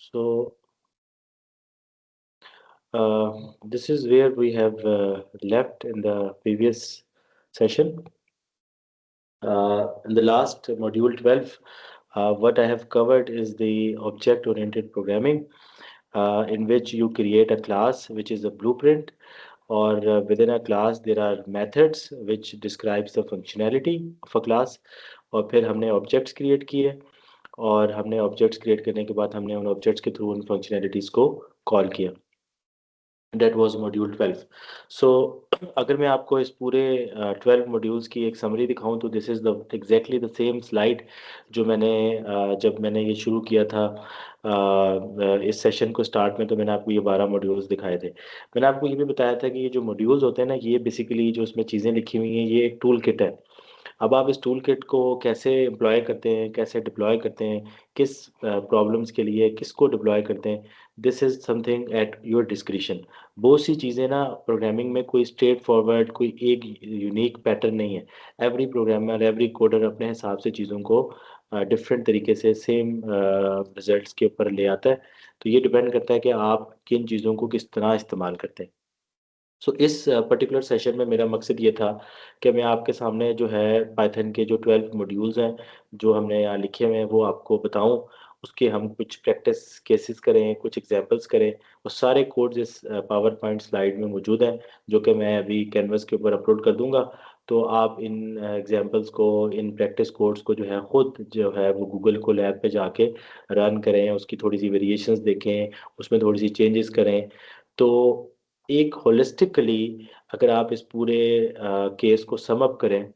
So this is where we have left in the previous session. In the last module 12, what I have covered is the object-oriented programming, in which you create a class which is a blueprint, or within a class there are methods which describes the functionality of a class. और फिर हमने objects create किए, और हमने objects create करने के बाद हमने उन ऑब्जेक्ट्स के थ्रू उन फंक्शनैलिटीज़ को कॉल किया. Date was module 12. सो अगर मैं आपको इस पूरे 12 मॉड्यूल्स की एक समरी दिखाऊं, तो this is the exactly the same slide जो मैंने जब मैंने ये शुरू किया था इस सेशन को स्टार्ट में, तो मैंने आपको ये 12 मॉड्यूल्स दिखाए थे. मैंने आपको ये भी बताया था कि ये जो मॉड्यूल्स होते हैं ना, ये बेसिकली जो इसमें चीज़ें लिखी हुई हैं, ये एक टूल किट है. अब आप इस टूल किट को कैसे एम्प्लॉय करते हैं, कैसे डिप्लॉय करते हैं, किस प्रॉब्लम्स के लिए किसको डिप्लॉय करते हैं, this is something at your discretion. बहुत सी चीज़ें ना प्रोग्रामिंग में कोई स्ट्रेट फॉरवर्ड कोई एक यूनिक पैटर्न नहीं है. एवरी प्रोग्रामर एवरी कोडर अपने हिसाब से चीज़ों को डिफरेंट तरीके से सेम रिजल्ट्स के ऊपर ले आता है. तो ये डिपेंड करता है कि आप किन चीज़ों को किस तरह इस्तेमाल करते हैं. सो इस पर्टिकुलर सेशन में मेरा मकसद ये था कि मैं आपके सामने जो है पाइथन के जो 12 मॉड्यूल्स हैं जो हमने यहाँ लिखे हुए हैं वो आपको बताऊं. उसके हम कुछ प्रैक्टिस केसेस करें, कुछ एग्जांपल्स करें. और सारे कोड्स इस पावर पॉइंट स्लाइड में मौजूद हैं, जो कि मैं अभी कैनवस के ऊपर अपलोड कर दूंगा. तो आप इन एग्जांपल्स को, इन प्रैक्टिस कोड्स को जो है खुद जो है वो गूगल को लैब पे जाके रन करें, उसकी थोड़ी सी वेरिएशंस देखें, उसमें थोड़ी सी चेंजेस करें. तो एक होलिस्टिकली अगर आप इस पूरे केस को सम अप करें,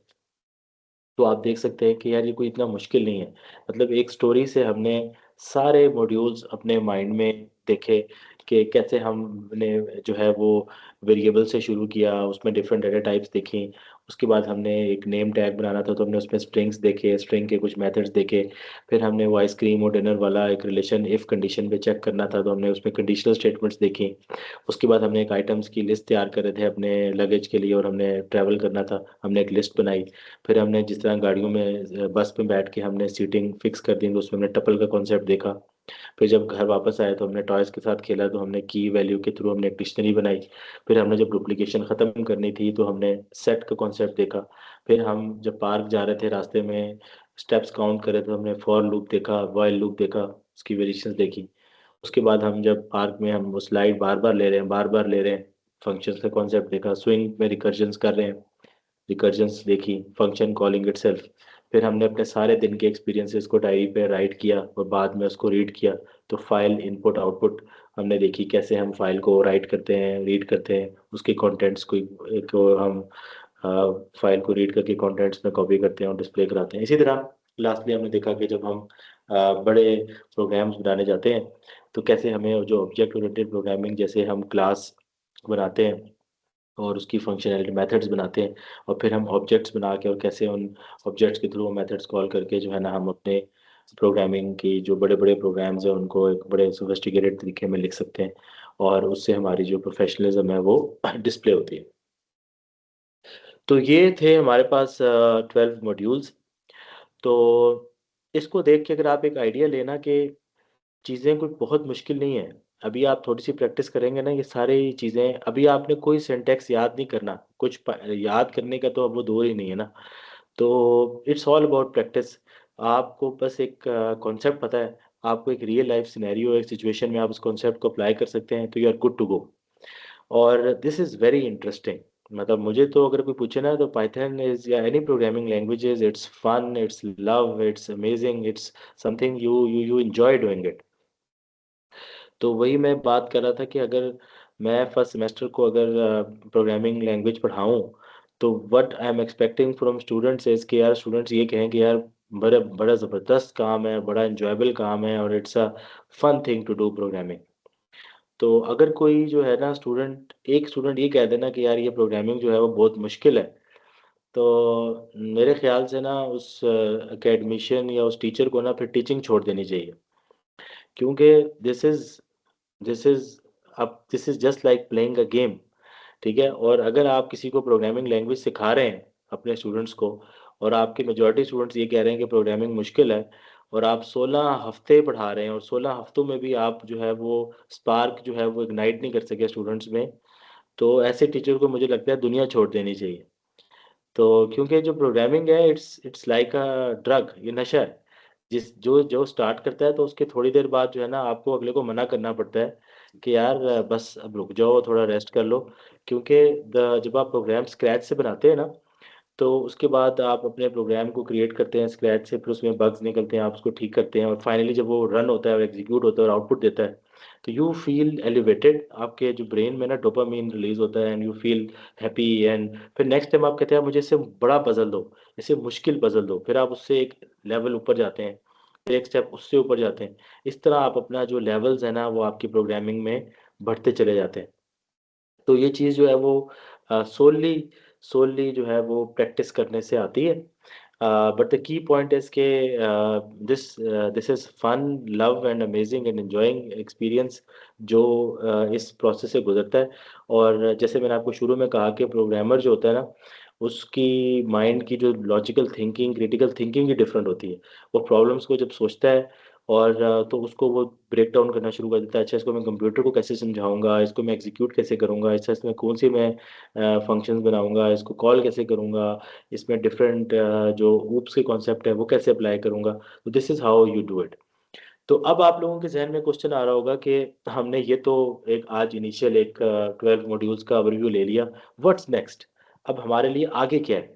तो आप देख सकते हैं कि यार ये कोई इतना मुश्किल नहीं है. मतलब एक स्टोरी से हमने सारे मॉड्यूल्स अपने माइंड में देखे कि कैसे हमने जो है वो वेरिएबल से शुरू किया, उसमें डिफरेंट डेटा टाइप्स देखी. उसके बाद हमने एक नेम टैग बनाना था, तो हमने उसमें स्ट्रिंग्स देखे, स्ट्रिंग के कुछ मेथड्स देखे. फिर हमने वो आइसक्रीम और डिनर वाला एक रिलेशन इफ कंडीशन पे चेक करना था, तो हमने उसमें कंडीशनल स्टेटमेंट्स देखी. उसके बाद हमने एक आइटम्स की लिस्ट तैयार कर रहे थे अपने लगेज के लिए, और हमने ट्रैवल करना था, हमने एक लिस्ट बनाई. फिर हमने जिस तरह गाड़ियों में बस में बैठ के हमने सीटिंग फिक्स कर दी, तो उसमें हमने टपल का कॉन्सेप्ट देखा. फिर जब घर वापस आए तो हमने टॉयज के साथ खेला, तो हमने की वैल्यू के थ्रू हमने एक डिक्शनरी बनाई. फिर हमने जब डुप्लीकेशन ख़त्म करनी थी तो हमने सेट का कॉन्सेप्ट देखा. फिर हम जब पार्क जा रहे थे, रास्ते में स्टेप्स काउंट करे, तो हमने फॉर लूप देखा, वाइल लूप देखा, उसकी वेरिएशंस देखी. उसके बाद हम जब पार्क में हम वो स्लाइड बार बार ले रहे हैं, बार बार ले रहे हैं, फंक्शंस का कॉन्सेप्ट देखा. स्विंग में रिकर्जन्स कर रहे हैं, रिकर्जन्स देखी, फंक्शन कॉलिंग इटसेल्फ. फिर हमने अपने सारे दिन के एक्सपीरियंसेस को डायरी पे राइट किया और बाद में उसको रीड किया. तो फाइल इनपुट आउटपुट हमने देखी, कैसे हम फाइल को राइट करते हैं, रीड करते हैं, उसके कंटेंट्स को हम फाइल को रीड करके कंटेंट्स में कॉपी करते हैं और डिस्प्ले कराते हैं. इसी तरह लास्टली हमने देखा कि जब हम बड़े प्रोग्राम्स बनाने जाते हैं, तो कैसे हमें जो ऑब्जेक्ट ओरिएंटेड प्रोग्रामिंग, जैसे हम क्लास बनाते हैं और उसकी फंक्शनैलिटी मेथड्स बनाते हैं, और फिर हम ऑब्जेक्ट्स बना के और कैसे उन ऑब्जेक्ट्स के थ्रू मेथड्स कॉल करके जो है ना हम अपने प्रोग्रामिंग की जो बड़े बड़े प्रोग्राम्स हैं उनको एक बड़े सोफिस्टिकेटेड तरीके में लिख सकते हैं, और उससे हमारी जो प्रोफेशनलिज्म है वो डिस्प्ले होती है. तो ये थे हमारे पास 12 मॉड्यूल्स. तो इसको देख के अगर आप एक आइडिया लेना कि चीज़ें कोई बहुत मुश्किल नहीं है. अभी आप थोड़ी सी प्रैक्टिस करेंगे ना, ये सारी चीज़ें, अभी आपने कोई सिंटैक्स याद नहीं करना, याद करने का तो अब वो दौर ही नहीं है ना. तो इट्स ऑल अबाउट प्रैक्टिस. आपको बस एक कॉन्सेप्ट पता है, आपको एक रियल लाइफ सिनेरियो, एक सिचुएशन में आप उस कॉन्सेप्ट को अप्लाई कर सकते हैं, तो you are good to go. और दिस इज़ वेरी इंटरेस्टिंग. मतलब मुझे तो अगर कोई पूछे ना, तो पाइथन इज या any programming languages, it's fun, it's love, it's amazing, it's something you enjoy doing it. तो वही मैं बात कर रहा था कि अगर मैं फर्स्ट सेमेस्टर को अगर प्रोग्रामिंग लैंग्वेज पढ़ाऊँ, तो what I am expecting from students is कि यार स्टूडेंट्स ये कहें कि यार बड़ा बड़ा ज़बरदस्त काम है, बड़ा एंजॉयबल काम है, और it's a fun thing to do programming. तो अगर कोई जो है ना स्टूडेंट, एक स्टूडेंट ये कह देना कि यार ये प्रोग्रामिंग जो है वो बहुत मुश्किल है, तो मेरे ख्याल से ना उस एकेडमिशियन या उस टीचर को ना फिर टीचिंग छोड़ देनी चाहिए. क्योंकि दिस इज़ दिस इज़ अब this is just like playing a game. ठीक है. और अगर आप किसी को प्रोग्रामिंग लैंग्वेज सिखा रहे हैं अपने स्टूडेंट्स को, और आपके मेजॉरिटी स्टूडेंट्स ये कह रहे हैं कि प्रोग्रामिंग मुश्किल है, और आप 16 हफ्ते पढ़ा रहे हैं और 16 हफ्तों में भी आप जो है वो स्पार्क जो है वो इग्नाइट नहीं कर सके स्टूडेंट्स में, तो ऐसे टीचर को मुझे लगता है दुनिया छोड़ देनी चाहिए। तो क्योंकि जो प्रोग्रामिंग है इट्स लाइक अ ड्रग, ये नशा है। जिस जो जो स्टार्ट करता है तो उसके थोड़ी देर बाद जो है ना आपको अगले को मना करना पड़ता है कि यार बस अब रुक जाओ, थोड़ा रेस्ट कर लो। क्योंकि द जब आप प्रोग्राम स्क्रैच से बनाते हैं ना, तो उसके बाद आप अपने प्रोग्राम को क्रिएट करते हैं स्क्रैच से, फिर उसमें बग्स निकलते हैं, आप उसको ठीक करते हैं और फाइनली जब वो रन होता है और एग्जीक्यूट होता है और आउटपुट देता है, तो यू फील एलिवेटेड। आपके जो ब्रेन में ना डोपामीन रिलीज होता है and you feel happy. And फिर नेक्स्ट टाइम आप कहते हैं मुझे इससे बड़ा पजल दो, इससे मुश्किल पजल दो, फिर आप उससे एक लेवल ऊपर जाते हैं, फिर एक स्टेप उससे ऊपर जाते हैं। इस तरह आप अपना जो लेवल्स है ना वो आपकी प्रोग्रामिंग में बढ़ते चले जाते हैं। तो ये चीज़ जो है वो सोली सोली जो है वो प्रैक्टिस करने से आती है। But the key point is के this this is fun, love and amazing and enjoying experience जो इस प्रोसेस से गुज़रता है। और जैसे मैंने आपको शुरू में कहा कि प्रोग्रामर जो होता है ना, उसकी माइंड की जो लॉजिकल थिंकिंग, क्रिटिकल थिंकिंग ही डिफरेंट होती है। वो प्रॉब्लम्स को जब सोचता है और तो उसको वो ब्रेक डाउन करना शुरू कर देता है। अच्छा, इसको मैं कंप्यूटर को कैसे समझाऊँगा, इसको मैं एग्ज़ीक्यूट कैसे करूँगा, अच्छा इसमें कौन-सी मैं फ़ंक्शंस बनाऊँगा, इसको कॉल कैसे करूँगा, इसमें डिफरेंट जो ऊप्स के कॉन्सेप्ट है वो कैसे अप्लाई करूँगा। तो this is how you do it. तो अब आप लोगों के ज़हन में क्वेश्चन आ रहा होगा कि हमने ये तो एक आज इनिशियल एक 12 मॉड्यूल्स का ओवरव्यू ले लिया, व्हाट्स नेक्स्ट? अब हमारे लिए आगे क्या है?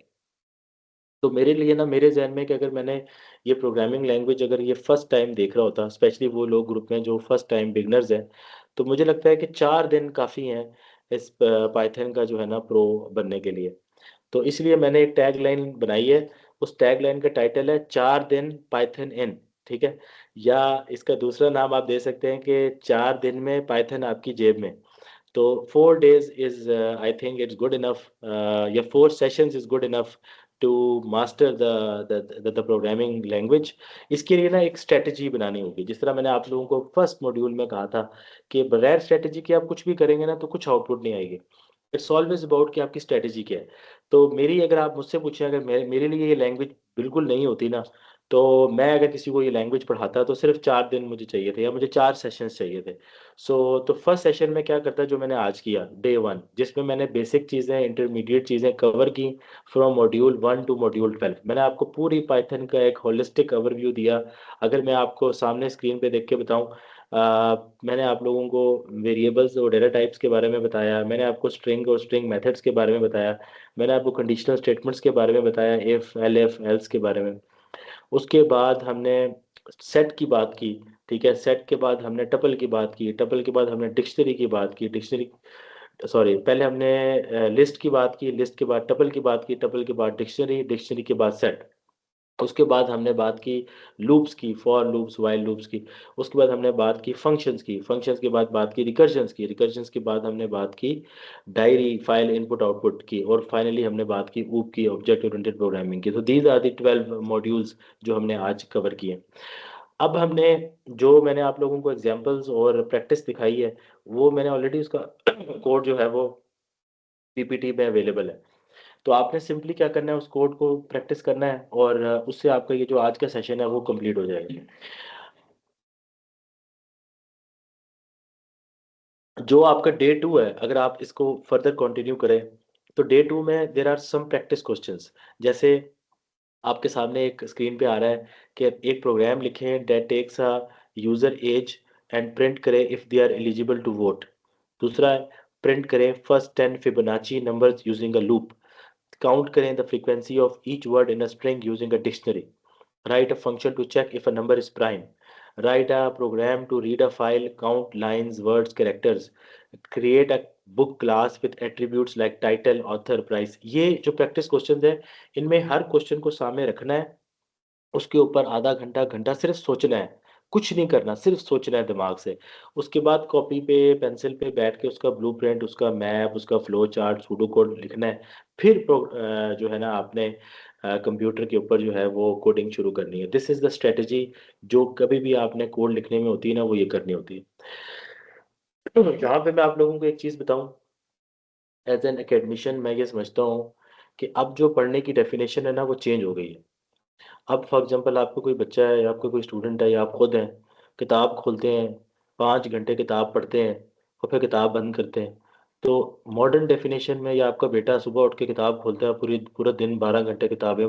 तो मेरे लिए ना मेरे ज़हन में कि अगर मैंने ये प्रोग्रामिंग लैंग्वेज अगर ये फर्स्ट टाइम देख रहा होता, स्पेशली वो लोग ग्रुप में जो फर्स्ट टाइम बिगिनर्स हैं, तो मुझे लगता है कि 4 दिन काफ़ी हैं इस पाइथन का जो है ना प्रो बनने के लिए। तो इसलिए मैंने एक टैगलाइन बनाई है, उस टैगलाइन का टाइटल है 4 दिन पाइथन इन, ठीक है? या इसका दूसरा नाम आप दे सकते हैं कि 4 दिन में पाइथन आपकी जेब में। तो 4 days is I think it's good enough, या 4 sessions is good enough to master the programming language। इसके लिए ना एक स्ट्रेटजी बनानी होगी, जिस तरह मैंने आप लोगों को फर्स्ट मॉड्यूल में कहा था कि बगैर स्ट्रेटजी के आप कुछ भी करेंगे ना तो कुछ आउटपुट नहीं आएगी। इट्स ऑलवेज अबाउट कि आपकी स्ट्रेटजी क्या है। तो मेरी अगर आप मुझसे पूछें, अगर मेरे लिए ये लैंग्वेज बिल्कुल नहीं होती ना, तो मैं अगर किसी को ये लैंग्वेज पढ़ाता तो सिर्फ 4 दिन मुझे चाहिए थे या मुझे 4 सेशंस चाहिए थे। तो फर्स्ट सेशन में क्या करता जो मैंने आज किया डे 1, जिसमें मैंने बेसिक चीज़ें, इंटरमीडिएट चीज़ें कवर की फ्रॉम मॉड्यूल 1 टू मॉड्यूल 12। मैंने आपको पूरी पाइथन का एक होलिस्टिक ओवरव्यू दिया। अगर मैं आपको सामने स्क्रीन पे देख के बताऊँ, मैंने आप लोगों को वेरिएबल्स और डेटा टाइप्स के बारे में बताया, मैंने आपको स्ट्रिंग और स्ट्रिंग मेथड्स के बारे में बताया, मैंने आपको कंडीशनल स्टेटमेंट्स के बारे में बताया, इफ, एल्फ, एल्स के बारे में। उसके बाद हमने सेट की बात की, ठीक है? सेट के बाद हमने टपल की बात की, टपल के बाद हमने डिक्शनरी की बात की, डिक्शनरी सॉरी पहले हमने लिस्ट की बात की, लिस्ट के बाद टपल की बात की, टपल के बाद डिक्शनरी, डिक्शनरी के बाद सेट। उसके बाद हमने बात की लूप्स की, फॉर लूप्स, व्हाइल लूप्स की। उसके बाद हमने बात की फंक्शंस की, फंक्शंस के बाद बात की रिकर्जन्स की, रिकर्जन्स के बाद हमने बात की डायरी, फाइल इनपुट आउटपुट की और फाइनली हमने बात की ऊप की, ऑब्जेक्ट ओरिएंटेड प्रोग्रामिंग की। तो दीज़ आर द 12 मॉड्यूल्स जो हमने आज कवर किए। अब हमने जो मैंने आप लोगों को एग्ज़ाम्पल्स और प्रैक्टिस दिखाई है, वो मैंने ऑलरेडी उसका कोड जो है वो पीपीटी में अवेलेबल है। तो आपने सिंपली क्या करना है, उस कोड को प्रैक्टिस करना है और उससे आपका ये जो आज का सेशन है वो कंप्लीट हो जाएगा। जो आपका डे 2 है, अगर आप इसको फर्दर कंटिन्यू करें, तो डे 2 में there are some practice questions. जैसे आपके सामने एक स्क्रीन पे आ रहा है कि एक प्रोग्राम लिखें that takes a user age and print करे if they are eligible to vote. दूसरा है प्रिंट करें first 10 Fibonacci numbers using a loop. Count करें the frequency of each word in a string using a dictionary. Write a function to check if a number is prime. Write a program to read a file, count lines, words, characters. Create a book class with attributes like title, author, price। ये जो practice questions है, इनमें हर question को सामने रखना है, उसके ऊपर आधा घंटा, घंटा सिर्फ सोचना है, कुछ नहीं करना, सिर्फ सोचना है दिमाग से। उसके बाद कॉपी पे, पेंसिल पे बैठ के उसका ब्लूप्रिंट, उसका मैप, उसका फ्लो चार्ट, सूडो कोड लिखना है। फिर जो है ना आपने कंप्यूटर के ऊपर जो है वो कोडिंग शुरू करनी है। दिस इज़ द स्ट्रैटेजी जो कभी भी आपने कोड लिखने में होती है ना, वो ये करनी होती है। यहाँ पे मैं आप लोगों को एक चीज़ बताऊँ, एज़ एन एकेडमिशियन मैं ये समझता हूँ कि अब जो पढ़ने की डेफ़िनेशन है ना, वो चेंज हो गई है। अब फॉर एग्जांपल आपको कोई बच्चा है या आपका कोई स्टूडेंट है या आप खुद हैं, किताब खोलते हैं, 5 घंटे किताब पढ़ते हैं और फिर किताब बंद करते हैं। तो मॉडर्न डेफिनेशन में, या आपका बेटा सुबह उठ के किताब खोलता है, पूरी पूरा दिन 12 घंटे किताब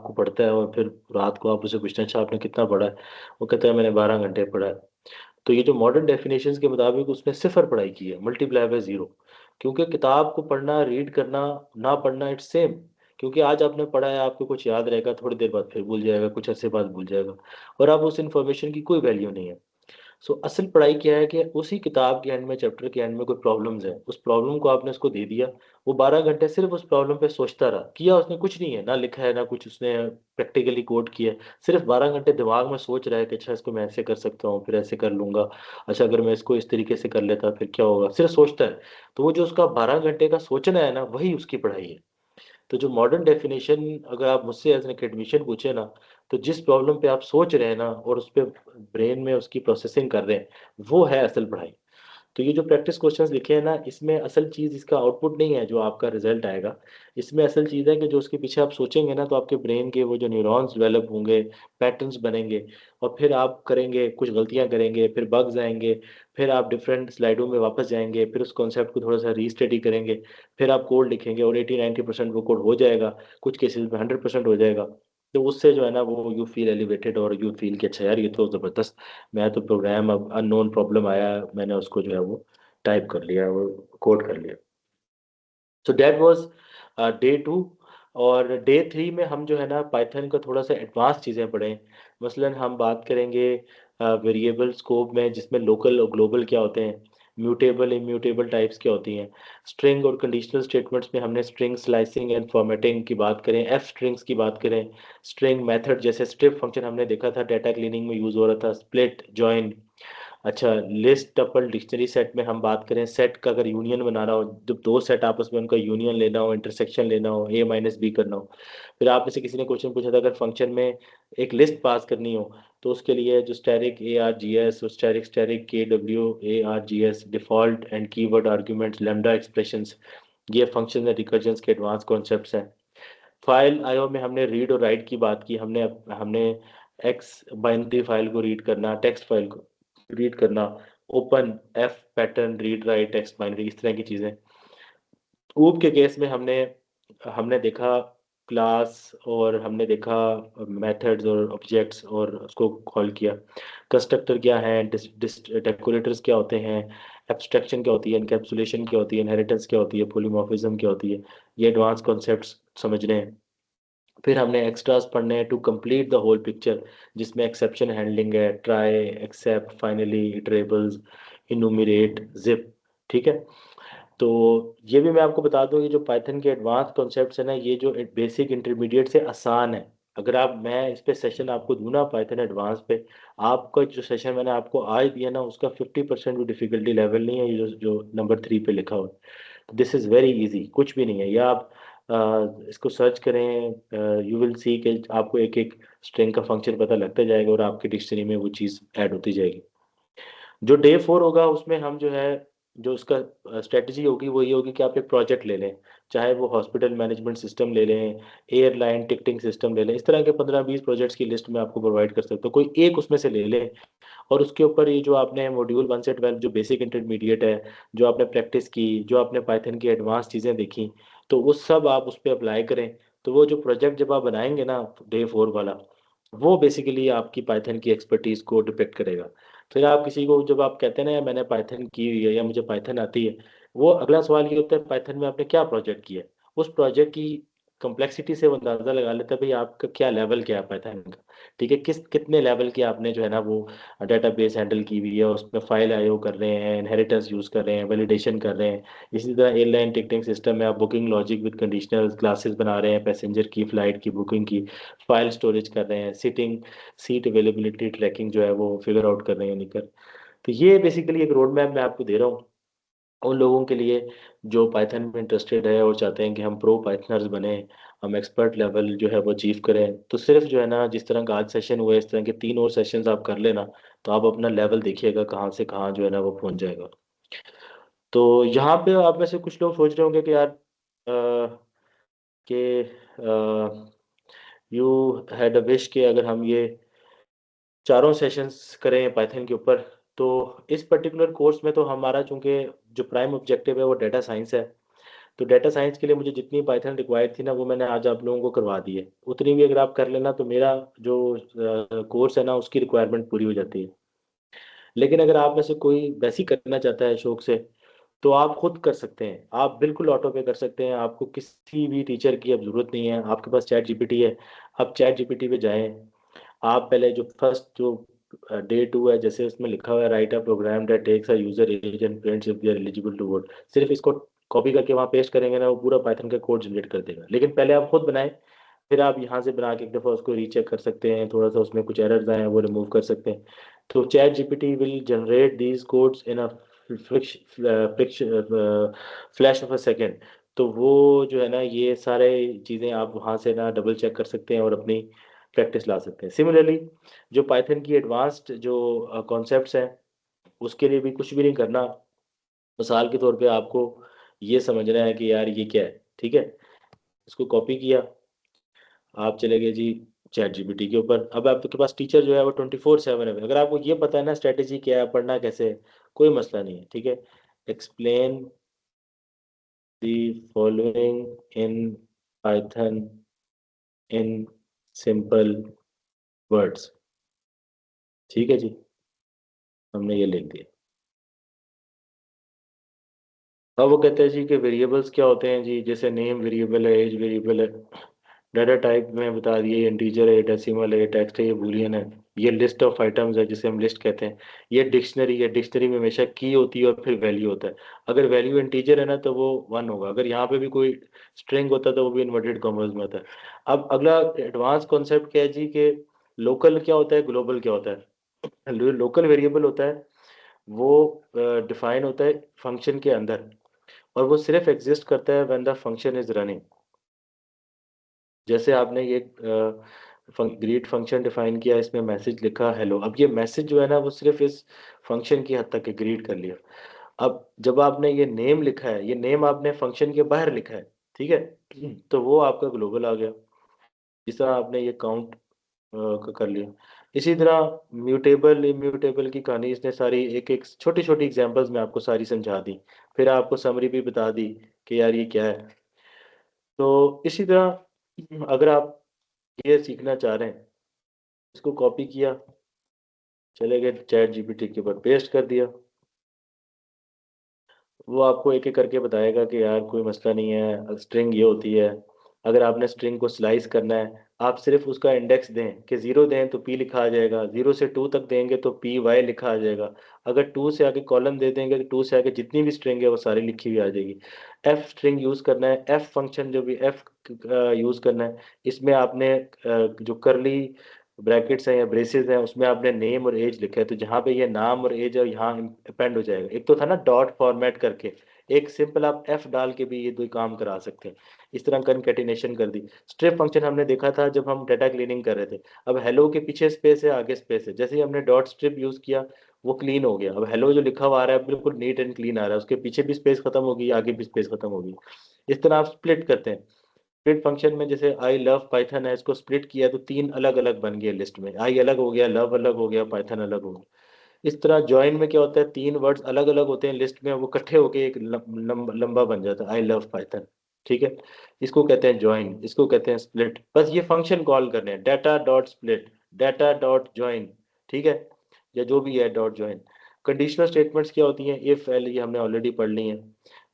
को पढ़ता है और फिर रात को आप उसे पूछते हैं अच्छा आपने कितना पढ़ा है, वो कहता है मैंने 12 घंटे पढ़ा है। तो ये जो मॉडर्न डेफिनेशंस के मुताबिक उसने सिफर पढ़ाई की है, मल्टीप्लाई बाय जीरो। क्योंकि किताब को पढ़ना, रीड करना, ना पढ़ना इट्स सेम। क्योंकि आज आपने पढ़ा है, आपको कुछ याद रहेगा, थोड़ी देर बाद फिर भूल जाएगा, कुछ अरसे बाद भूल जाएगा, और अब उस इन्फॉर्मेशन की कोई वैल्यू नहीं है। सो असल पढ़ाई क्या है कि उसी किताब के एंड में, चैप्टर के एंड में कोई प्रॉब्लम्स है, उस प्रॉब्लम को आपने उसको दे दिया, वो 12 घंटे सिर्फ उस प्रॉब्लम पे सोचता रहा, किया उसने कुछ नहीं है, ना लिखा है ना कुछ उसने प्रैक्टिकली कोड किया है, सिर्फ 12 घंटे दिमाग में सोच रहा है कि अच्छा इसको मैं ऐसे कर सकता हूँ, फिर ऐसे कर लूंगा, अच्छा अगर मैं इसको इस तरीके से कर लेता फिर क्या होगा, सिर्फ सोचता है। तो वो जो उसका 12 घंटे का सोचना है ना, वही उसकी पढ़ाई है। तो जो मॉडर्न डेफिनेशन, अगर आप मुझसे एज एन एकेडमिशियन पूछे ना, तो जिस प्रॉब्लम पे आप सोच रहे हैं ना और उस पे ब्रेन में उसकी प्रोसेसिंग कर रहे हैं, वो है असल पढ़ाई। तो ये जो प्रैक्टिस क्वेश्चंस लिखे हैं ना, इसमें असल चीज़ इसका आउटपुट नहीं है जो आपका रिजल्ट आएगा। इसमें असल चीज़ है कि जो उसके पीछे आप सोचेंगे ना, तो आपके ब्रेन के वो जो न्यूरॉन्स डेवलप होंगे, पैटर्न्स बनेंगे, और फिर आप करेंगे, कुछ गलतियाँ करेंगे, फिर बग्स आएँगे, फिर आप डिफरेंट स्लाइडों में वापस जाएँगे, फिर उस कॉन्सेप्ट को थोड़ा-सा रीस्टडी करेंगे, फिर आप कोड लिखेंगे और 80-90% वो कोड हो जाएगा, कुछ केसेज़ में 100% हो जाएगा। तो उससे जो है ना, वो यू फील एलिवेटेड और यू फील कि अच्छा यार ये तो ज़बरदस्त, मैं तो प्रोग्राम, अब अननोन प्रॉब्लम आया, मैंने उसको जो है वो टाइप कर लिया, वो कोड कर लिया। So that was day 2। और डे 3 में हम जो है ना पाइथन का थोड़ा-सा एडवांस चीज़ें पढ़े। मसलन हम बात करेंगे वेरिएबल स्कोप में, जिसमें लोकल और ग्लोबल क्या होते हैं, म्यूटेबल, इम्यूटेबल टाइप्स क्या होती हैं। स्ट्रिंग और कंडीशनल स्टेटमेंट्स में हमने स्ट्रिंग स्लाइसिंग एंड फॉर्मेटिंग की बात करें, एफ स्ट्रिंग्स की बात करें, स्ट्रिंग मेथड जैसे स्ट्रिप फंक्शन हमने देखा था, डाटा क्लीनिंग में यूज़ हो रहा था, स्प्लिट, जॉइन। अच्छा, लिस्ट टपल डिक्शनरी सेट में हम बात करें, सेट का अगर यूनियन बनाना हो, जब दो सेट आपस में उनका यूनियन लेना हो, इंटरसेक्शन लेना हो, ए माइनस बी करना हो। फिर आप में से किसी ने क्वेश्चन पूछा था, अगर फंक्शन में एक लिस्ट पास करनी हो, तो उसके लिए जो static A R G S और स्टैटिक स्टैटिक के W A R G S, default and keyword arguments, lambda expressions, ये फंक्शन एंड रिकर्जन्स के एडवांस कॉन्सेप्ट्स हैं। फाइल आईओ में हमने रीड और राइट की बात की, हमने हमने एक्स बाइनरी फाइल को रीड करना, टेक्स्ट फाइल को रीड करना, open, F pattern, read write, text binary, इस तरह की चीज़ें। ऊप के केस में हमने हमने देखा क्लास, और हमने देखा मेथड्स और ऑब्जेक्ट्स और उसको कॉल किया। कंस्ट्रक्टर क्या है, डेकोरेटर्स क्या होते हैं, एब्स्ट्रैक्शन क्या होती है, एनकैप्सुलेशन क्या होती है, इनहेरिटेंस क्या होती है, पॉलीमॉर्फिज्म क्या होती है, ये एडवांस कॉन्सेप्ट्स समझने हैं। फिर हमने एक्स्ट्रास पढ़ने हैं to complete the whole picture, जिसमें एक्सेप्शन हैंडलिंग है, try, except, finally, iterables, enumerate, zip. ठीक है। तो ये भी मैं आपको बता दूं, ये जो पाइथन के एडवांस कॉन्सेप्ट्स है ना, ये जो बेसिक इंटरमीडिएट से आसान है। अगर आप, मैं इस पे सेशन आपको दूं ना पाइथन एडवांस पे, आपका जो सेशन मैंने आपको आज दिया ना, उसका 50% भी डिफिकल्टी लेवल नहीं है, ये जो जो नंबर 3 पे लिखा हुआ है। दिस इज़ वेरी इजी, कुछ भी नहीं है। या आप इसको सर्च करें, यू विल सी कि आपको एक एक स्ट्रिंग का फंक्शन पता लगता जाएगा और आपकी डिक्शनरी में वो चीज़ ऐड होती जाएगी। जो डे 4 होगा, उसमें हम जो है, जो उसका स्ट्रेटजी होगी वो ये होगी कि आप एक प्रोजेक्ट ले लें, चाहे वो हॉस्पिटल मैनेजमेंट सिस्टम ले लें, एयरलाइन टिकटिंग सिस्टम ले लें, इस तरह के 15-20 प्रोजेक्ट्स की लिस्ट मैं आपको प्रोवाइड कर सकता हूँ, कोई एक उसमें से ले लें। और उसके ऊपर ये जो आपने मॉड्यूल 1 से 12 जो बेसिक इंटरमीडिएट है, जो आपने प्रैक्टिस की, जो आपने पाइथन की एडवांस चीज़ें देखी, तो वो सब आप उस पे अप्लाई करें। तो वो जो प्रोजेक्ट जब आप बनाएँगे ना डे 4 वाला, वो बेसिकली आपकी पाइथन की एक्सपर्टीज़ को डिपिक्ट करेगा। फिर आप किसी को, जब आप कहते हैं ना यार मैंने पाइथन की हुई है या मुझे पाइथन आती है, वो अगला सवाल ये होता है पाइथन में आपने क्या प्रोजेक्ट किया है? उस प्रोजेक्ट की कॉम्प्लेक्सिटी से वो अंदाज़ा लगा लेता है भई आपका क्या लेवल क्या है पाइथन का। ठीक है? कितने लेवल के आपने जो है ना वो डेटाबेस हैंडल की हुई है, उसमें फाइल आईओ कर रहे हैं, इनहेरिटेंस यूज़ कर रहे हैं, वैलिडेशन कर रहे हैं। इसी तरह एयरलाइन टिकटिंग सिस्टम में आप booking logic with conditionals, classes बना रहे हैं, पैसेंजर की फ्लाइट की बुकिंग की, फाइल स्टोरेज कर रहे हैं, सीट अवेलेबिलिटी ट्रैकिंग जो है वो फिगर आउट कर रहे हैं निकर। तो ये बेसिकली एक रोड मैप मैं आपको दे रहा हूँ उन लोगों के लिए जो पाइथन में इंटरेस्टेड है और चाहते हैं कि हम प्रो पाइथनर्स बने, हम एक्सपर्ट लेवल जो है वो अचीव करें। तो सिर्फ जो है ना, जिस तरह का आज सेशन हुआ है, इस तरह के 3 और सेशंस आप कर लेना, तो आप अपना लेवल देखिएगा कहाँ से कहाँ जो है ना वो पहुँच जाएगा। तो यहाँ पे आप में से कुछ लोग सोच रहे होंगे कि यार कि यू हैड अ विश कि अगर हम ये चारों सेशंस करें पाइथन के ऊपर, तो इस पर्टिकुलर कोर्स में तो हमारा चूंकि जो प्राइम ऑब्जेक्टिव है वो डाटा साइंस है, तो डाटा साइंस के लिए मुझे जितनी पाइथन रिक्वायर्ड थी ना वो मैंने आज आप लोगों को करवा दी है। उतनी भी अगर आप कर लेना तो मेरा जो कोर्स है ना उसकी रिक्वायरमेंट पूरी हो जाती है। लेकिन अगर आप में से कोई वैसी करना चाहता है शौक से, तो आप खुद कर सकते हैं, आप बिल्कुल ऑटो पे कर सकते हैं, आपको किसी भी टीचर की अब ज़रूरत नहीं है, आपके पास चैट जीपीटी है। आप चैट जीपीटी पे जाएं, आप पहले जो फर्स्ट जो डे टू है, जैसे उसमें लिखा हुआ है write a program that takes a user age and prints if they are eligible to vote, सिर्फ इसको कॉपी करके वहाँ पेस्ट करेंगे ना वो पूरा पाइथन का कोड जनरेट कर देगा। लेकिन पहले आप खुद बनाएं, फिर आप यहाँ से बना के एक दफ़ा उसको रीचेक कर सकते हैं, थोड़ा सा उसमें कुछ एरर्स आए हैं वो रिमूव कर सकते हैं। तो chat GPT will generate these codes in a flash of a second. तो वो जो है ना ये सारे चीज़ें आप वहाँ से ना डबल चेक कर सकते हैं और अपनी प्रैक्टिस ला सकते हैं। सिमिलरली जो पाइथन की एडवांस्ड जो कॉन्सेप्ट्स हैं उसके लिए भी कुछ भी नहीं करना। मिसाल के तौर पे आपको ये समझना है कि यार ये क्या है, ठीक है, इसको कॉपी किया, आप चले गए जी चैट जीपीटी के ऊपर। अब आपके पास टीचर जो है वो 24/7 है, अगर आपको ये पता है ना स्ट्रेटेजी क्या है, पढ़ना कैसे है, कोई मसला नहीं है, ठीक है। Explain the following in Python in simple words, ठीक है जी, हमने ये लिख दिया। अब वो कहते हैं जी कि वेरिएबल्स क्या होते हैं जी, जैसे नेम वेरिएबल है, एज वेरिएबल है, डाटा टाइप में बता दिए, इंटीजर है, डेसिमल है, टेक्स्ट है, ये बूलियन है, ये लिस्ट ऑफ आइटम्स है जिसे हम लिस्ट कहते हैं, ये डिक्शनरी है, डिक्शनरी में हमेशा की होती है और फिर वैल्यू होता है। अगर वैल्यू इंटीजर है ना तो वो 1 होगा, अगर यहाँ पे भी कोई स्ट्रिंग होता है तो वो भी इन्वर्टेड कॉमर्स में होता है। अब अगला एडवांस कॉन्सेप्ट क्या है जी कि लोकल क्या होता है, ग्लोबल क्या होता है। लोकल वेरिएबल होता है वो डिफाइन होता है फंक्शन के अंदर, और वो सिर्फ एग्जिस्ट करता है when the function is running. जैसे आपने ये ग्रीट फंक्शन डिफाइन किया, इसमें मैसेज लिखा हेलो, अब ये मैसेज जो है ना वो सिर्फ इस फंक्शन की हद तक ग्रीट कर लिया। अब जब आपने ये नेम लिखा है, ये नेम आपने फंक्शन के बाहर लिखा है, ठीक है, तो वो आपका ग्लोबल आ गया। इस तरह आपने ये काउंट कर लिया। इसी तरह म्यूटेबल इम्यूटेबल की कहानी इसने सारी एक एक छोटी छोटी एग्जांपल्स में आपको सारी समझा दी, फिर आपको समरी भी बता दी कि यार ये क्या है। तो इसी तरह अगर आप ये सीखना चाह रहे हैं, इसको कॉपी किया, चले गए चैट जीपीटी के ऊपर पेस्ट कर दिया, वो आपको एक एक करके बताएगा कि यार कोई मसला नहीं है, स्ट्रिंग ये होती है। अगर आपने स्ट्रिंग को स्लाइस करना है, आप सिर्फ उसका इंडेक्स दें कि 0 दें तो पी लिखा आ जाएगा, 0 से 2 तक देंगे तो पी वाई लिखा आ जाएगा। अगर 2 से आगे कॉलम दे देंगे तो 2 से आगे जितनी भी स्ट्रिंग है वो सारी लिखी हुई आ जाएगी। एफ स्ट्रिंग यूज़ करना है, एफ फंक्शन जो भी एफ यूज़ करना है, इसमें आपने जो करली ब्रैकेट्स हैं या ब्रेसेस हैं उसमें आपने नेम और एज लिखा है, तो जहाँ पे ये नाम और एज है यहाँ अपेंड हो जाएगा। एक तो था ना डॉट फॉर्मेट करके, एक सिंपल आप एफ डाल के भी ये दो काम करा सकते हैं। इस तरह कंकैटिनेशन कर दी। स्ट्रिप फंक्शन हमने देखा था जब हम डाटा क्लीनिंग कर रहे थे। अब हेलो के पीछे स्पेस है, आगे स्पेस है, जैसे ही हमने डॉट स्ट्रिप यूज किया वो क्लीन हो गया। अब हेलो जो लिखा हुआ आ रहा है बिल्कुल नीट एंड क्लीन आ रहा है, उसके पीछे भी स्पेस खत्म होगी, आगे भी स्पेस खत्म होगी। इस तरह आप स्प्लिट करते हैं। स्प्लिट फंक्शन में जैसे आई लव पाइथन है, इसको स्प्लिट किया तो 3 अलग अलग बन गए लिस्ट में, आई अलग हो गया, लव अलग हो गया, पाइथन अलग हो गया। इस तरह जॉइन में क्या होता है, 3 वर्ड्स अलग अलग होते हैं लिस्ट में, वो इकट्ठे होके एक लंबा बन जाता है, आई लव पाइथन, ठीक है। इसको कहते हैं जॉइन, इसको कहते हैं स्प्लिट। बस ये फंक्शन कॉल करने हैं, data dot split, data dot join, ठीक है, या जो भी है डॉट जॉइन। कंडीशनल स्टेटमेंट्स क्या होती हैं, इफ एल, ये हमने ऑलरेडी पढ़ ली है,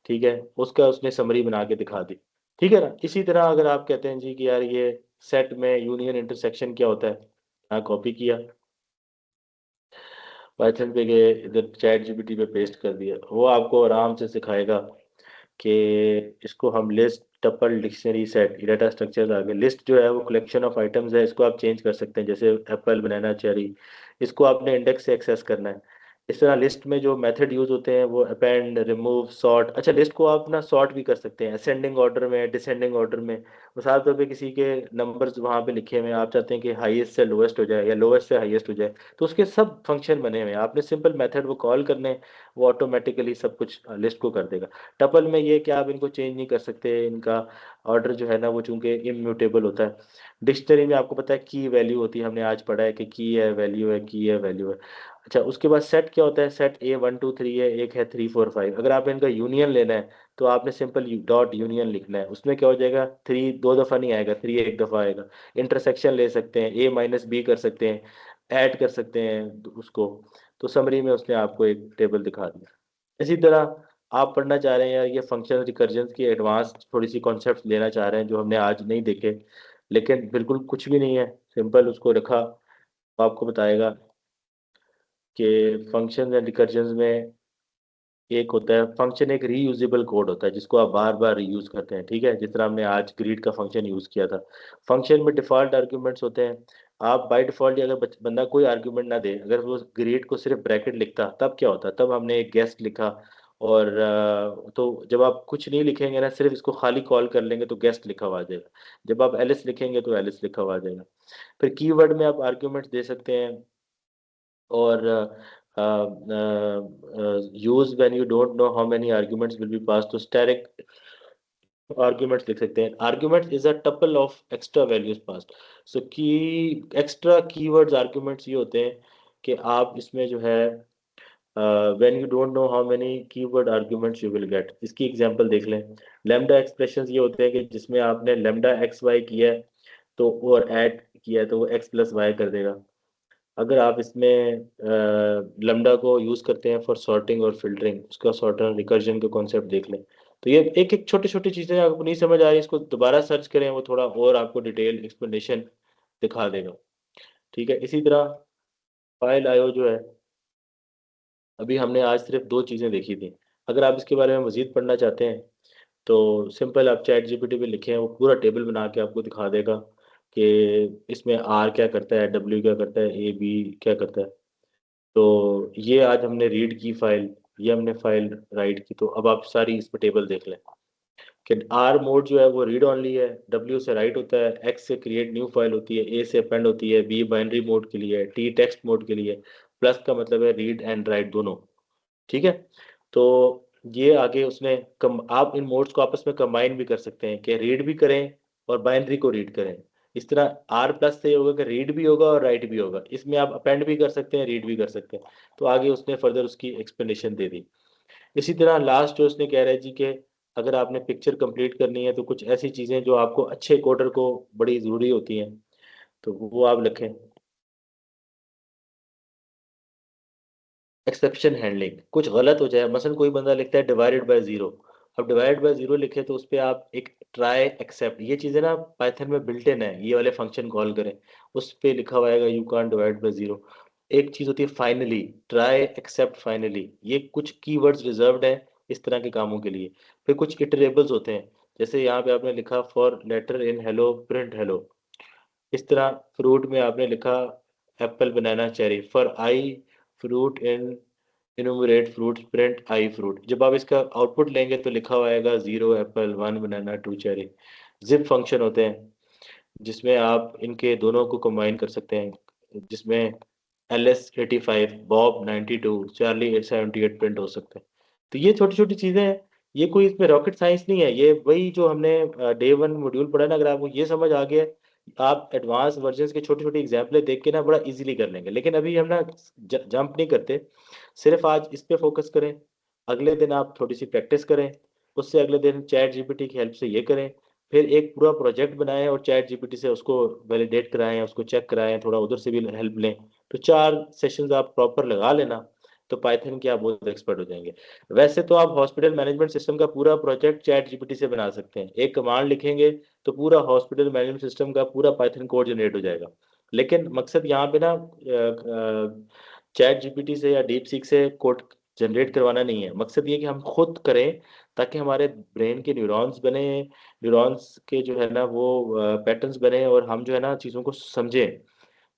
ठीक है, उसका उसने समरी बना के दिखा दी, ठीक है ना। इसी तरह अगर आप कहते हैं जी कि यार ये सेट में यूनियन इंटरसेक्शन क्या होता है, यहाँ कॉपी किया, पाइथन पे गए, इधर चैट जीपीटी पे पेस्ट कर दिया, वो आपको आराम से सिखाएगा कि इसको हम list tuple dictionary set data structure आ गए। लिस्ट जो है वो कलेक्शन ऑफ आइटम्स है, इसको आप चेंज कर सकते हैं, जैसे एप्पल बनाना चेरी, इसको आपने इंडेक्स से एक्सेस करना है, इस तरह लिस्ट में जो मेथड यूज होते हैं वो अपेंड, रिमूव, सॉर्ट। अच्छा, लिस्ट को आप ना सॉर्ट भी कर सकते हैं असेंडिंग ऑर्डर में, डिसेंडिंग ऑर्डर में। मिसाल तौर पे किसी के नंबर्स वहाँ पे लिखे हुए हैं, आप चाहते हैं कि हाईएस्ट से लोएस्ट हो जाए या लोएस्ट से हाईएस्ट हो जाए, तो उसके सब फंक्शन बने हुए हैं, आपने सिंपल मेथड वो कॉल करने हैं, वो ऑटोमेटिकली सब कुछ लिस्ट को कर देगा। टपल में ये कि आप इनको चेंज नहीं कर सकते, इनका ऑर्डर जो है ना वो चूंकि इम्यूटेबल होता है। डिक्शनरी में आपको पता है की वैल्यू होती है, हमने आज पढ़ा है कि की है वैल्यू है, की है वैल्यू है। अच्छा, उसके बाद सेट क्या होता है? सेट ए 1 2 3 है, एक है 3 4 5। अगर आप इनका यूनियन लेना है तो आपने सिंपल डॉट यूनियन लिखना है। उसमें क्या हो जाएगा, थ्री दो दफा नहीं आएगा, थ्री एक दफा आएगा। इंटरसेक्शन ले सकते हैं, ए माइनस बी कर सकते हैं, ऐड कर सकते हैं उसको। तो समरी में उसने आपको एक टेबल दिखा दिया। इसी तरह आप पढ़ना चाह रहे हैं यार ये फंक्शन रिकर्जन की एडवांस थोड़ी सी कॉन्सेप्ट लेना चाह रहे हैं जो हमने आज नहीं देखे, लेकिन बिल्कुल कुछ भी नहीं है, सिंपल उसको रखा। वो आपको बताएगा कि फंक्शन एंड रिकर्जन में एक होता है फंक्शन, एक रीयूजेबल कोड होता है जिसको आप बार बार रीयूज करते हैं, ठीक है। जिस तरह हमने आज ग्रीड का फंक्शन यूज किया था। फंक्शन में डिफॉल्ट आर्ग्यूमेंट्स होते हैं। आप बाय डिफॉल्ट अगर बंदा कोई आर्ग्यूमेंट ना दे, अगर वो ग्रीड को सिर्फ ब्रैकेट लिखता तब क्या होता? तब हमने एक गेस्ट लिखा। और तो जब आप कुछ नहीं लिखेंगे ना, सिर्फ इसको खाली कॉल कर लेंगे तो गेस्ट लिखा हुआ आ जाएगा। जब आप एलिस लिखेंगे तो एलिस लिखा हुआ आ जाएगा। फिर कीवर्ड में आप आर्ग्यूमेंट्स दे सकते हैं। और use when you don't know how many arguments will be passed to static arguments लिख सकते हैं। arguments is a tuple of extra values passed। so की extra keywords arguments ये होते हैं कि आप इसमें जो है when you don't know how many keyword arguments you will get, इसकी एग्जांपल देख लें। lambda expressions ये होते हैं कि जिसमें आपने lambda x y किया है तो और ऐड किया है तो वो x प्लस वाई कर देगा। अगर आप इसमें लैम्डा को यूज़ करते हैं फॉर सॉर्टिंग और फिल्टरिंग, उसका सॉर्टर रिकर्जन का कॉन्सेप्ट देख लें। तो ये एक एक छोटी छोटी चीज़ें आपको नहीं समझ आ रही, इसको दोबारा सर्च करें, वो थोड़ा और आपको डिटेल एक्सप्लेनेशन दिखा देगा। ठीक है। इसी तरह फाइल आईओ जो है, अभी हमने आज सिर्फ दो चीज़ें देखी थी। अगर आप इसके बारे में मज़ीद पढ़ना चाहते हैं तो सिंपल आप चैट जीपीटी पे लिखें, वो पूरा टेबल बना के आपको दिखा देगा कि इसमें आर क्या करता है, डब्ल्यू क्या करता है, ए बी क्या करता है। तो ये आज हमने रीड की फाइल, ये हमने फाइल राइट की, तो अब आप सारी इस पर टेबल देख लें कि आर मोड जो है वो रीड ऑनली है, डब्ल्यू से राइट होता है, एक्स से क्रिएट न्यू फाइल होती है, ए से अपेंड होती है, बी बाइनरी मोड के लिए है, टी टेक्स्ट मोड के लिए, प्लस का मतलब है रीड एंड राइट दोनों। ठीक है। तो ये आगे उसने आप इन मोड्स को आपस में कंबाइन भी कर सकते हैं कि रीड भी करें और बाइनरी को रीड करें। इस तरह आर प्लस से ये होगा कि रीड भी होगा और राइट भी होगा, इसमें आप अपेंड भी कर सकते हैं, रीड भी कर सकते हैं। तो आगे उसने फर्दर उसकी एक्सप्लेनेशन दे दी। इसी तरह लास्ट जो उसने कह रहा है जी कि अगर आपने पिक्चर कंप्लीट करनी है तो कुछ ऐसी चीज़ें जो आपको अच्छे कोडर को बड़ी ज़रूरी होती हैं तो वो आप लिखें। एक्सेप्शन हैंडलिंग, कुछ गलत हो जाए, मसलन कोई बंदा लिखता है डिवाइडेड बाय जीरो। अब डिवाइड बाय जीरो लिखे तो उस पर आप एक ट्राई एक्सेप्ट, ये चीज़ें ना पाइथन में बिल्ट इन है, ये वाले फंक्शन कॉल करें, उस पे लिखा हुआ आएगा you can't divide by zero. एक चीज़ होती है फाइनली, ट्राई एक्सेप्ट फाइनली, ये कुछ कीवर्ड्स रिजर्व्ड है इस तरह के कामों के लिए। फिर कुछ इटरेबल्स होते हैं, जैसे यहाँ पे आपने लिखा for letter in hello print hello. इस तरह फ्रूट में आपने लिखा apple banana cherry, for i fruit in enumerate fruits print i fruit. जब आप इसका आउटपुट लेंगे तो लिखा हुआ आएगा 0 एप्पल 1 बनाना 2 चेरी। जिप फंक्शन होते हैं जिसमें आप इनके दोनों को कंबाइन कर सकते हैं, जिसमें LS 85 बॉब 92 चार्ली 878 प्रिंट हो सकते हैं। तो ये छोटी छोटी चीज़ें हैं, ये कोई इसमें रॉकेट साइंस नहीं है, ये वही जो हमने डे 1 मॉड्यूल पढ़ा ना, अगर आपको ये समझ आ गया आप एडवांस वर्जन के छोटी छोटी एग्जाम्पलें देख के ना बड़ा इजीली कर लेंगे। लेकिन अभी हम ना जंप नहीं करते, सिर्फ आज इस पे फोकस करें। अगले दिन आप थोड़ी सी प्रैक्टिस करें, उससे अगले दिन चैट जीपीटी की हेल्प से ये करें। फिर एक पूरा प्रोजेक्ट बनाएं और चैट जीपीटी से उसको वैलिडेट कराएं, उसको चेक कराएं, थोड़ा उधर से भी हेल्प लें। तो 4 सेशंस आप प्रॉपर लगा लेना तो पाइथन के आप बहुत एक्सपर्ट हो जाएंगे। वैसे तो आप हॉस्पिटल मैनेजमेंट सिस्टम का पूरा प्रोजेक्ट चैट जीपीटी से बना सकते हैं, एक कमांड लिखेंगे तो पूरा हॉस्पिटल मैनेजमेंट सिस्टम का पूरा पाइथन कोड जनरेट हो जाएगा। लेकिन मकसद यहाँ पे ना चैट जीपीटी से या डीप सीक से कोड जनरेट करवाना नहीं है, मकसद ये कि हम खुद करें ताकि हमारे ब्रेन के न्यूरॉन्स बने, न्यूरॉन्स के जो है ना वो पैटर्न्स बने और हम जो है ना चीज़ों को समझें।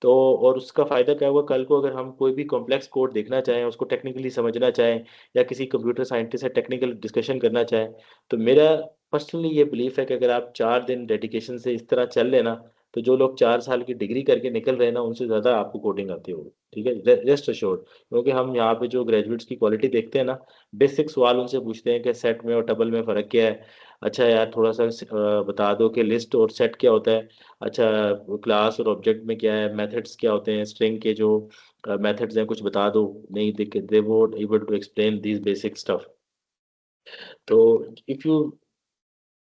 तो और उसका फ़ायदा क्या होगा, कल को अगर हम कोई भी कॉम्प्लेक्स कोड देखना चाहें, उसको टेक्निकली समझना चाहें या किसी कंप्यूटर साइंटिस्ट से टेक्निकल डिस्कशन करना चाहें, तो मेरा पर्सनली ये बिलीफ है कि अगर आप 4 दिन डेडिकेशन से इस तरह चल लेना, तो जो लोग 4 साल की डिग्री करके निकल रहे हैं ना, उनसे ज़्यादा आपको कोडिंग आती होगी। ठीक है? रेस्ट एश्योर्ड, क्योंकि हम यहाँ पे जो ग्रेजुएट्स की क्वालिटी देखते हैं ना, बेसिक सवाल उनसे पूछते हैं कि सेट में और टपल में फ़र्क क्या है? अच्छा यार, थोड़ा-सा बता दो कि लिस्ट और सेट क्या होता है? अच्छा, क्लास और ऑब्जेक्ट में क्या है? मेथड्स क्या होते हैं? स्ट्रिंग के जो मेथड्स हैं, कुछ बता दो। नहीं, they won't able to explain these basic stuff. तो if you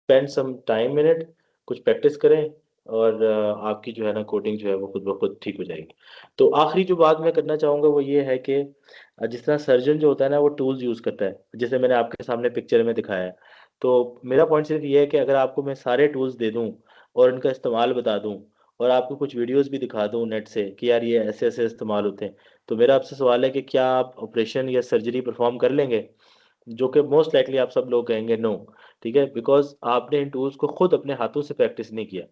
spend some time in it, कुछ प्रैक्टिस करें, और आपकी जो है ना कोडिंग जो है वो खुद ब खुद ठीक हो जाएगी। तो आखिरी जो बात मैं करना चाहूँगा वो ये है कि जिस तरह सर्जन जो होता है ना वो टूल्स यूज़ करता है, जैसे मैंने आपके सामने पिक्चर में दिखाया है। तो मेरा पॉइंट सिर्फ ये है कि अगर आपको मैं सारे टूल्स दे दूँ और इनका इस्तेमाल बता दूँ और आपको कुछ वीडियोज़ भी दिखा दूँ नेट से कि यार ये ऐसे-ऐसे इस्तेमाल होते हैं, तो मेरा आपसे सवाल है कि क्या आप ऑपरेशन या सर्जरी परफ़ॉर्म कर लेंगे? जो कि मोस्ट लाइकली आप सब लोग कहेंगे नो, ठीक है? बिकॉज़ आपने इन टूल्स को खुद अपने हाथों से प्रैक्टिस नहीं किया।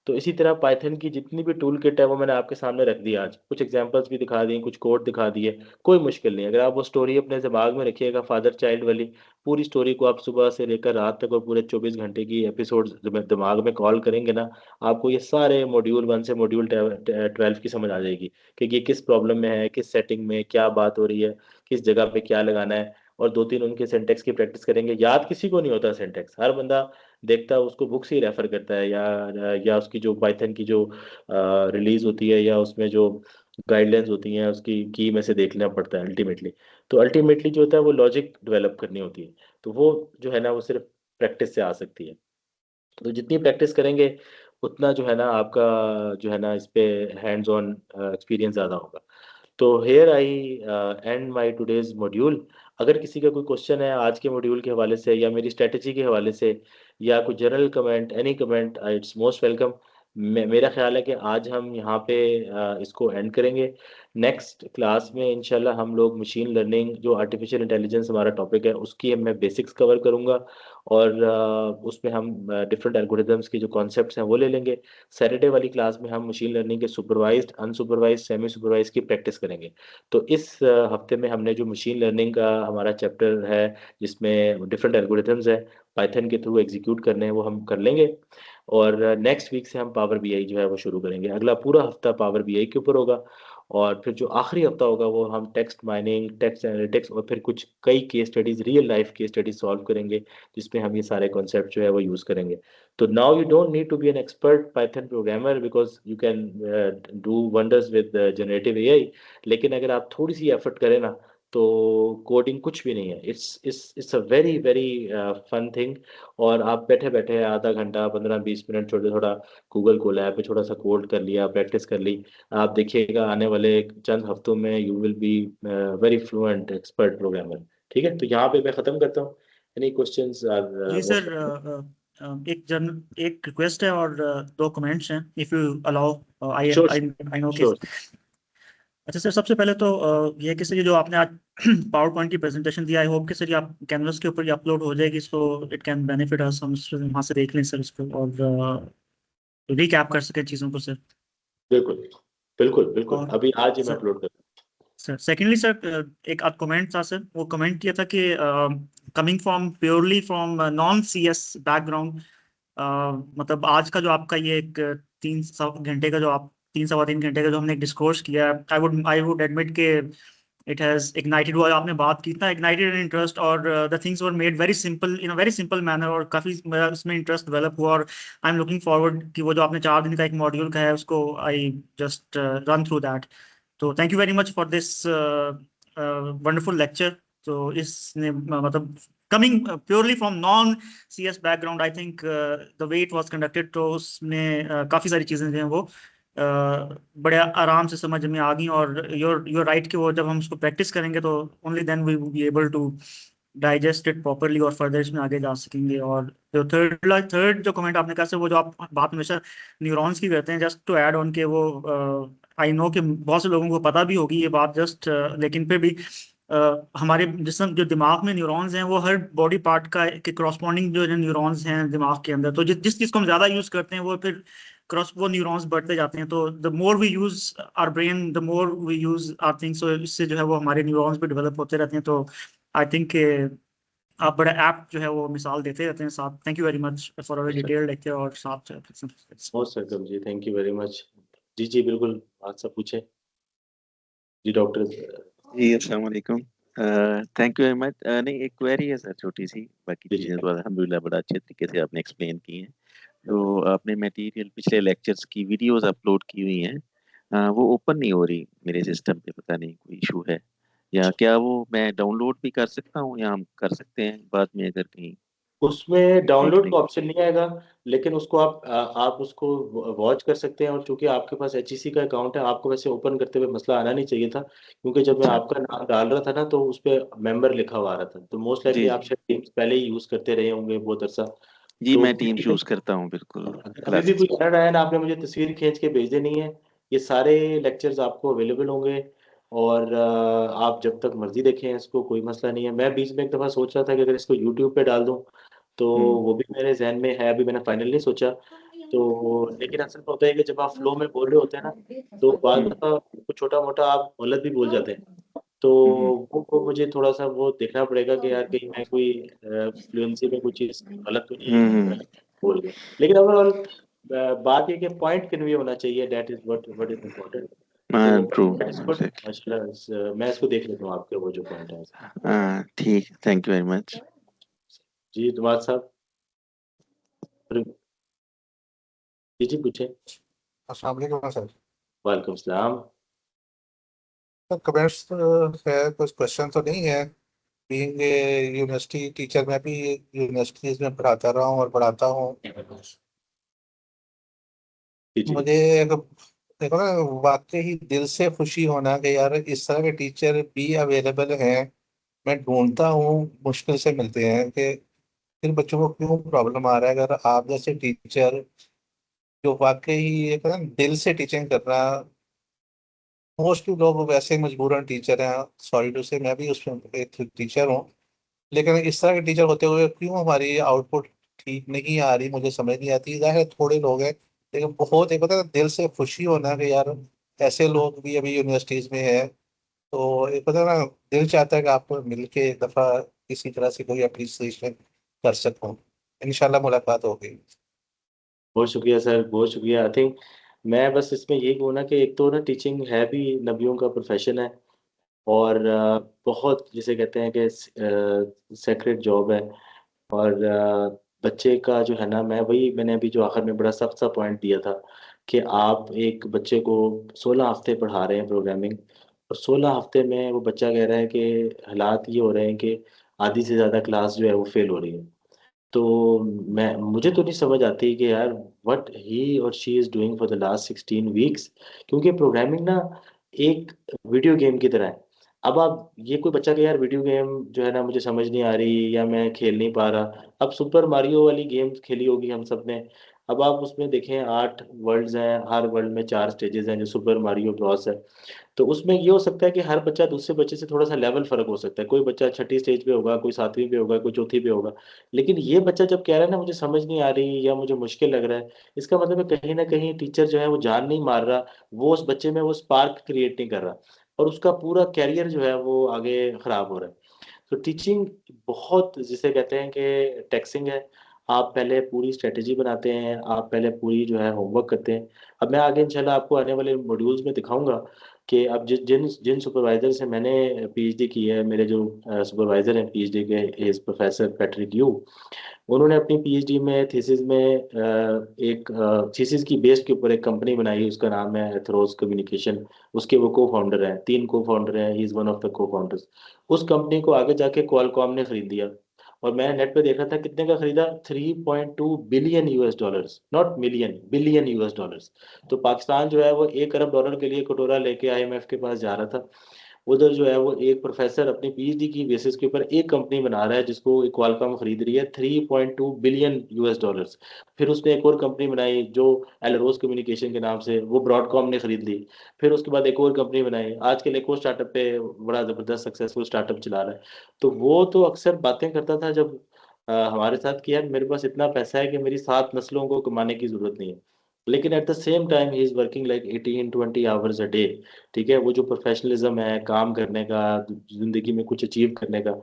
तो इसी तरह पाइथन की जितनी भी टूल किट है वो मैंने आपके सामने रख दी आज। कुछ एग्ज़ाम्पल्स भी दिखा दिए, कुछ कोड दिखा दिए, कोई मुश्किल नहीं है। अगर आप वो स्टोरी अपने दिमाग में रखिएगा फादर चाइल्ड वाली, पूरी स्टोरी को आप सुबह से लेकर रात तक और पूरे 24 घंटे की एपिसोड्स दिमाग में कॉल करेंगे ना, आपको ये सारे मॉड्यूल 1 से मॉड्यूल 12 की समझ आ जाएगी कि ये किस प्रॉब्लम में है, किस सेटिंग में क्या बात हो रही है, किस जगह पे क्या लगाना है। और 2-3 उनके सिंटैक्स की प्रैक्टिस करेंगे। याद किसी को नहीं होता सिंटैक्स, हर बंदा देखता है उसको बुक से ही रेफर करता है, या उसकी जो पाइथन की जो रिलीज़ होती है या उसमें जो गाइडलाइंस होती हैं उसकी की में से देखना पड़ता है अल्टीमेटली। तो अल्टीमेटली जो होता है वो लॉजिक डेवलप करनी होती है। तो वो जो है ना वो सिर्फ़ प्रैक्टिस से आ सकती है। तो जितनी प्रैक्टिस करेंगे, उतना जो है ना आपका जो है ना इस पे हैंड्स ऑन एक्सपीरियंस ज़्यादा होगा। तो here I and my today's module. अगर किसी का कोई क्वेश्चन है आज के मॉड्यूल के हवाले से या मेरी स्ट्रैटेजी के हवाले से या कोई general comment, any comment, it's most welcome. मेरा ख़्याल है कि आज हम यहाँ पे इसको एंड करेंगे। नेक्स्ट क्लास में इंशाल्लाह हम लोग मशीन लर्निंग, जो आर्टिफ़िशियल इंटेलिजेंस हमारा टॉपिक है, उसकी मैं बेसिक्स कवर करूँगा, और उसमें हम डिफरेंट एल्गोरिदम्स के जो कॉन्सेप्ट्स हैं वो ले लेंगे। सैटरडे वाली क्लास में हम मशीन लर्निंग के सुपरवाइज़्ड, अनसुपरवाइज़्ड, सेमी सुपरवाइज़्ड की प्रैक्टिस करेंगे। तो इस हफ्ते में हमने जो मशीन लर्निंग का हमारा चैप्टर है, जिसमें डिफरेंट एल्गोरिथम्स हैं, पाइथन के थ्रू एग्जीक्यूट करने हैं, वो हम कर लेंगे। और नेक्स्ट वीक से हम पावर बीआई जो है वो शुरू करेंगे। अगला पूरा हफ्ता पावर बीआई के ऊपर होगा, और फिर जो आखिरी हफ्ता होगा वो हम टेक्स्ट माइनिंग, टेक्स्ट एनालिटिक्स और फिर कुछ कई case studies, real life case studies solve करेंगे, जिसमें हम ये सारे कॉन्सेप्ट जो है वो यूज़ करेंगे। तो now you don't need to be an expert Python programmer, because you can do wonders with generative AI. लेकिन अगर आप थोड़ी-सी एफर्ट करें ना, तो कोडिंग कुछ भी नहीं है। It's a very very fun thing. और आप बैठे-बैठे आधा घंटा, 15-20 मिनट थोड़ा गूगल खोला है, फिर थोड़ा-सा कोड कर लिया, प्रैक्टिस कर ली। आप देखिएगा आने वाले चंद हफ्तों में you will be very fluent expert programmer. ठीक है? तो यहाँ पे मैं ख़त्म करता हूँ। Any questions R G most sir, एक रिक्वेस्ट है और दो कमेंट्स हैं, if you allow. I sure, I I know कि श्योर। अच्छा सर, सबसे पहले तो ये कि सर ये जो आपने आज पावर पॉइंट की प्रेजेंटेशन दिया, आई होप कि सर ये आप कैनवस के ऊपर ही अपलोड हो जाएगी, सो इट कैन बेनिफिट अस, हम वहाँ से देख लें सर इसको और रिकैप कर सकें चीज़ों को सर। बिल्कुल, बिल्कुल, बिल्कुल। और अभी आज ही मैं सर अपलोड कर सर सेकेंडली सर, एक आध कमेंट था सर, वो कमेंट किया था कि coming from purely from non C S background, मतलब आज का जो आपका ये एक 3 घंटे का जो आप 3 सवा 3 घंटे का जो हमने डिस्कोर्स किया, आई वुड एडमिट के इट हैज इग्नाइटेड, वो आपने बात की था, इग्नाइटेड एन इंटरेस्ट, और the things were made very simple in a very simple manner, और काफी मेरा उसमें इंटरेस्ट डेवलप हुआ, और आई एम लुकिंग फॉरवर्ड कि वो जो आपने 4 दिन का एक मॉड्यूल का है उसको I just run through that. तो thank you very much for this wonderful lecture. तो इसने मतलब coming purely from non C S background, I think the way it was conducted, तो उसमें काफ़ी सारी चीज़ें जो हैं वो बड़े आराम से समझ में आ गई, और योर राइट कि वो जब हम उसको प्रैक्टिस करेंगे तो only then we will be able to digest it properly और फर्दर इसमें आगे जा सकेंगे। और जो थर्ड जो कमेंट आपने कहा सर, वो जो आप बात हमेशा न्यूरॉन्स की करते हैं, जस्ट टू ऐड ऑन के वो आई नो कि बहुत से लोगों को पता भी होगी ये बात, जस्ट लेकिन फिर भी हमारे जिसम जो दिमाग में न्यूरॉन्स हैं वो हर बॉडी पार्ट का के क्रॉसपॉन्डिंग जो न्यूरॉन्स हैं दिमाग के अंदर, तो जिस चीज़ को हम ज़्यादा यूज़ करते हैं वो फिर क्रॉस वो न्यूरॉन्स बढ़ते जाते हैं। तो the more we use our brain the more we use our things, so इससे जो है वो हमारे न्यूरॉन्स भी डेवलप होते रहते हैं। तो आई थिंक आप बड़ा ऐप जो है वो मिसाल देते रहते हैं साथ। Thank you very much for our detailed lecture और साथ। मोस्ट वेलकम जी, थैंक यू वेरी मच। जी जी बिल्कुल, बात सब पूछे जी डॉक्टर। जी अस्सलाम वालेकुम। Thank you very much. नहीं, एक क्वेरी है सर छोटी सी, बाकी जी जी चीज़ें तो अल्हम्दुलिल्लाह बड़ा अच्छे तरीके से आपने एक्सप्लेन की हैं। तो आपने मटेरियल पिछले लेक्चर्स की वीडियोस अपलोड की हुई हैं, वो ओपन नहीं हो रही मेरे सिस्टम पे, पता नहीं कोई इशू है या क्या? वो मैं डाउनलोड भी कर सकता हूँ या हम कर सकते हैं बाद में अगर कहीं उसमें देख डाउनलोड का लेंगे? ऑप्शन नहीं आएगा, लेकिन उसको आप उसको वॉच कर सकते हैं। और चूंकि आपके पास एचईसी का अकाउंट है, आपको वैसे ओपन करते हुए मसला आना नहीं चाहिए था, क्योंकि जब मैं अच्छा। आपका नाम डाल रहा था ना तो उस पे मेंबर लिखा हुआ आ रहा था। तो मोस्ट लाइकली जी आप जी शायद टीम्स पहले ही यूज करते रहे होंगे बहुत अरसा। जी, तो मैं टीम यूज़ करता हूँ बिल्कुल, अगर अभी भी क्लासेस कोई एरर आया ना, आपने मुझे तस्वीर खींच के भेज देनी है। ये सारे लेक्चर्स आपको अवेलेबल होंगे, और आप जब तक मर्जी देखें इसको, कोई मसला नहीं है। मैं बीच में एक दफ़ा सोच रहा था कि अगर इसको यूट्यूब पे डाल दूं, तो हम्म वो भी मेरे जहन में है, अभी मैंने फाइनल नहीं सोचा। तो लेकिन असल में होता है कि जब आप फ्लो में बोल रहे होते हैं ना, तो बाद हम्म दफ़ा कुछ छोटा मोटा आप गलत भी बोल जाते हैं। तो हम्म वो मुझे थोड़ा सा वो देखना पड़ेगा कि यार कहीं मैं कोई फ्लुएंसी में कुछ चीज़ गलत तो नहीं हम्म बोल गया। लेकिन ओवरऑल बात ये कि पॉइंट कन्वे होना चाहिए, that is what is important. तो हाँ, true, that is good exactly. माशाल्लाह। मैं इसको देख लेता हूँ, आपके वो जो पॉइंट है। हाँ ठीक, थैंक यू वेरी मच। जी तुम्हारा साहब, जी जी पूछे। अस्सलाम वालेकुम सर। वालेकुम सलाम। सर कमेंट्स है, कुछ क्वेश्चन तो नहीं है। बीइंग यूनिवर्सिटी टीचर, मैं भी यूनिवर्सिटीज में पढ़ाता रहा हूँ और पढ़ाता हूँ। जी जी मुझे देखो ना, वाकई ही दिल से खुशी होना कि यार इस तरह के टीचर भी अवेलेबल हैं। मैं ढूंढता हूँ, मुश्किल से मिलते हैं कि फिर बच्चों को क्यों प्रॉब्लम आ रहा है। अगर आप जैसे टीचर जो वाकई ही एक ना दिल से टीचिंग कर रहा, मोस्टली लोग वैसे मजबूरन टीचर हैं, सॉरी टू से मैं भी उसमें एक टीचर हूँ। लेकिन इस तरह के टीचर होते हुए क्यों हमारी आउटपुट ठीक नहीं आ रही, मुझे समझ नहीं आती। जाहिर है थोड़े लोग हैं, लेकिन बहुत एक पता है दिल से खुशी होना कि यार ऐसे लोग भी अभी यूनिवर्सिटीज में हैं। तो एक पता है ना, दिल चाहता है कि आपको मिलके एक दफा किसी तरह से कोई अप्रिसिएशन कर सकूं। इंशाल्लाह मुलाकात होगी। बहुत शुक्रिया सर, बहुत शुक्रिया। आई थिंक मैं बस इसमें यही कहूँ ना कि एक तो ना टीचिंग है भी नबियों का प्रोफेशन है, और बहुत जिसे कहते हैं कि सेक्रेट जॉब है। और बच्चे का जो है ना, मैंने अभी जो आखिर में बड़ा सख्त सा पॉइंट दिया था कि आप एक बच्चे को 16 हफ्ते पढ़ा रहे हैं प्रोग्रामिंग, और 16 हफ्ते में वो बच्चा कह रहा है कि हालात ये हो रहे हैं कि आधी से ज़्यादा क्लास जो है वो फेल हो रही है। तो मैं मुझे तो नहीं समझ आती कि यार व्हाट ही और she is doing for the last 16 weeks. क्योंकि प्रोग्रामिंग ना एक वीडियो गेम की तरह है। अब आप ये कोई बच्चा के यार वीडियो गेम जो है ना मुझे समझ नहीं आ रही, या मैं खेल नहीं पा रहा। अब सुपर मारियो वाली गेम खेली होगी हम सब ने। अब आप उसमें देखें 8 वर्ल्ड्स हैं, हर वर्ल्ड में 4 स्टेजेस हैं, जो सुपर मारियो ब्रॉस है। तो उसमें ये हो सकता है कि हर बच्चा दूसरे बच्चे से थोड़ा सा लेवल फर्क हो सकता है। कोई बच्चा छठी स्टेज पे होगा, कोई 7वीं पे होगा, कोई चौथी पे होगा। लेकिन ये बच्चा जब कह रहा है ना मुझे समझ नहीं आ रही या मुझे मुश्किल लग रहा है, इसका मतलब है कहीं ना कहीं टीचर जो है वो जान नहीं मार रहा, वो उस बच्चे में वो स्पार्क क्रिएट नहीं कर रहा, और उसका पूरा कैरियर जो है वो आगे खराब हो रहा है। तो टीचिंग बहुत जिसे कहते हैं कि टैक्सिंग है। आप पहले पूरी स्ट्रेटेजी बनाते हैं, आप पहले पूरी जो है होमवर्क करते हैं। अब मैं आगे इंशाल्लाह आपको आने वाले मॉड्यूल्स में दिखाऊंगा कि अब जिन जिन जिन सुपरवाइजर से मैंने पीएचडी की है, मेरे जो सुपरवाइजर हैं पीएचडी के, इज प्रोफेसर पैट्रिक यू। उन्होंने अपनी पीएचडी में थीसिस में एक थीसिस की बेस के ऊपर एक कंपनी बनाई, उसका नाम है एथरोस कम्युनिकेशन। उसके वो को फाउंडर हैं, 3 को फाउंडर हैं, he is one of the को फाउंडर्स। उस कंपनी को आगे जाके क्वालकॉम ने खरीद लिया। और मैं नेट पे देख रहा था कितने का खरीदा, 3.2 billion US dollars, not million, billion US dollars. तो पाकिस्तान जो है वो 1 अरब डॉलर के लिए कटोरा लेके आईएमएफ के पास जा रहा था। उधर जो है वो एक प्रोफेसर अपनी पीएचडी की बेसिस के ऊपर एक कंपनी बना रहा है जिसको क्वालकॉम खरीद रही है 3.2 बिलियन यूएस डॉलर्स। फिर उसने एक और कंपनी बनाई जो एलरोस कम्युनिकेशन के नाम से, वो ब्रॉडकॉम ने खरीद ली। फिर उसके बाद एक और कंपनी बनाई, आजकल एक और स्टार्टअप पे बड़ा जबरदस्त सक्सेसफुल स्टार्टअप चला रहा है। तो वो तो अक्सर बातें करता था जब हमारे साथ कि यार मेरे पास इतना पैसा है कि मेरी 7 नस्लों को कमाने की जरूरत नहीं है। लेकिन eight the same time he is working like 18-20 hours a day. ठीक है, वो जो प्रोफेशनलिज्म है काम करने का, जिंदगी में कुछ अचीव करने का।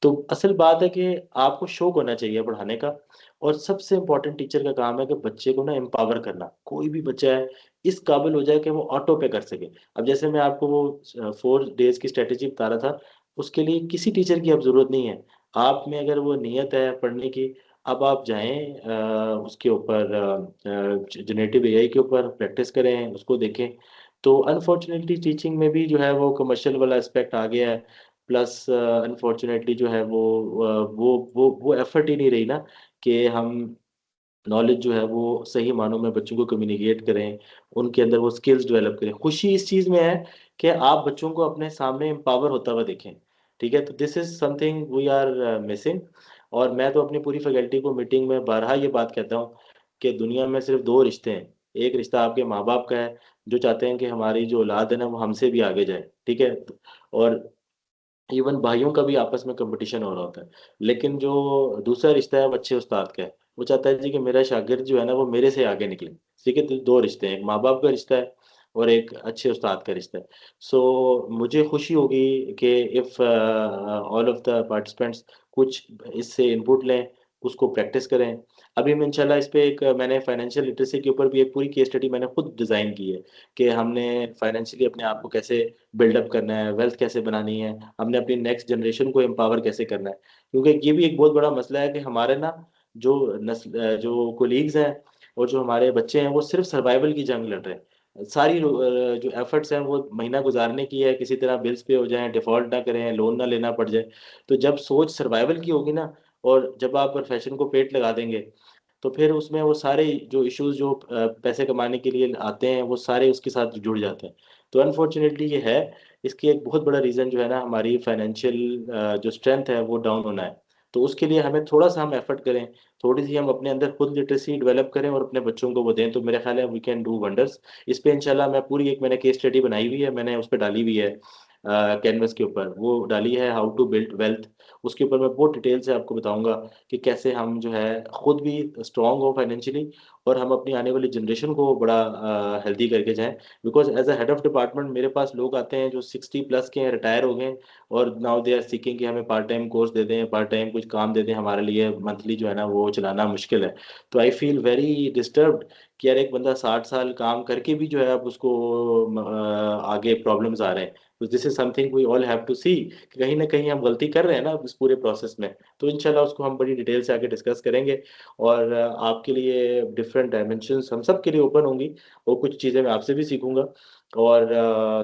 तो असल बात है कि आपको शौक होना चाहिए पढ़ाने का। और सबसे इम्पोर्टेंट टीचर का काम है कि बच्चे को ना एम्पावर करना। कोई भी बच्चा है इस काबिल हो जाए कि वो ऑटो पे कर सके। अब जैसे मैं आपको वो 4 डेज की स्ट्रेटेजी बता रहा था, उसके लिए किसी टीचर की अब जरूरत नहीं है। आप में अगर वो नीयत है पढ़ने की, अब आप जाएं उसके ऊपर जनरेटिव एआई के ऊपर प्रैक्टिस करें, उसको देखें। तो अनफॉर्चुनेटली टीचिंग में भी जो है वो कमर्शियल वाला एस्पेक्ट आ गया है। प्लस अनफॉर्चुनेटली जो है वो एफर्ट ही नहीं रही ना कि हम नॉलेज जो है वो सही मानों में बच्चों को कम्युनिकेट करें, उनके अंदर वो स्किल्स डेवलप करें। खुशी इस चीज़ में है कि आप बच्चों को अपने सामने एम्पावर होता हुआ देखें। ठीक है, तो this is something we are missing. और मैं तो अपनी पूरी फैकल्टी को मीटिंग में बारहा ये बात कहता हूँ कि दुनिया में सिर्फ 2 रिश्ते हैं। एक रिश्ता आपके माँ बाप का है, जो चाहते हैं कि हमारी जो औलाद है ना वो हमसे भी आगे जाए। ठीक है, और इवन भाइयों का भी आपस में कंपटीशन हो रहा होता है। लेकिन जो दूसरा रिश्ता है वो अच्छे उस्ताद का है। वो चाहता है जी कि मेरा शागिर्द जो है ना वो मेरे से आगे निकले। ठीक है, तो 2 रिश्ते हैं, एक माँ बाप का रिश्ता है और एक अच्छे उस्ताद का रिश्ता है। सो मुझे खुशी होगी कि if all of the participants कुछ इससे इनपुट लें, उसको प्रैक्टिस करें। अभी मैं इंशाल्लाह इस पे एक मैंने फाइनेंशियल लिटरेसी के ऊपर भी एक पूरी केस स्टडी मैंने खुद डिज़ाइन की है कि हमने फाइनेंशियली अपने आप को कैसे बिल्डअप करना है, वेल्थ कैसे बनानी है, हमने अपनी नेक्स्ट जनरेशन को एम्पावर कैसे करना है। क्योंकि ये भी एक बहुत बड़ा मसला है कि हमारे ना जो कोलीग्स हैं और जो हमारे बच्चे हैं वो सिर्फ सर्वाइवल की जंग लड़ रहे हैं। सारी जो एफर्ट्स हैं वो महीना गुजारने की है, किसी तरह बिल्स पे हो जाएं, डिफॉल्ट ना करें, लोन ना लेना पड़ जाए। तो जब सोच सर्वाइवल की होगी ना, और जब आप प्रोफेशन को पेट लगा देंगे, तो फिर उसमें वो सारे जो इश्यूज जो पैसे कमाने के लिए आते हैं वो सारे उसके साथ जुड़ जाते हैं। तो अनफॉर्चुनेटली ये है, इसकी एक बहुत बड़ा रीज़न जो है ना हमारी फाइनेंशियल जो स्ट्रेंथ है वो डाउन होना है। तो उसके लिए हमें थोड़ा सा हम एफर्ट करें, थोड़ी सी हम अपने अंदर खुद लिटरेसी डेवलप करें और अपने बच्चों को वो दें, तो मेरा ख्याल है वी कैन डू वंडर्स। इस पे इंशाल्लाह मैं पूरी एक मैंने केस स्टडी बनाई हुई है, मैंने उस पर डाली हुई है कैनवस के ऊपर, वो डाली है हाउ टू बिल्ड वेल्थ। उसके ऊपर मैं बहुत डिटेल से आपको बताऊंगा कि कैसे हम जो है खुद भी स्ट्रांग हो फाइनेंशियली और हम अपनी आने वाली जनरेशन को बड़ा हेल्दी करके जाएं। Because as a head of department मेरे पास लोग आते हैं जो 60+ के हैं, रिटायर हो गए, और नाउ दे आर सीकिंग कि हमें पार्ट टाइम कोर्स दे दें, पार्ट टाइम कुछ काम दे दें, हमारे लिए मंथली जो है ना वो चलाना मुश्किल है। तो आई फील वेरी डिस्टर्ब्ड कि यार एक बंदा 60 साल काम करके भी जो है अब उसको आगे प्रॉब्लम्स आ रहे हैं। तो this is something we all have to see कि कहीं ना कहीं हम गलती कर रहे हैं ना इस पूरे प्रोसेस में। तो इंशाल्लाह उसको हम बड़ी डिटेल से आगे डिस्कस करेंगे। और आपके लिए डिफरेंट डायमेंशंस हम सब के लिए ओपन होंगी, और कुछ चीज़ें मैं आपसे भी सीखूंगा। और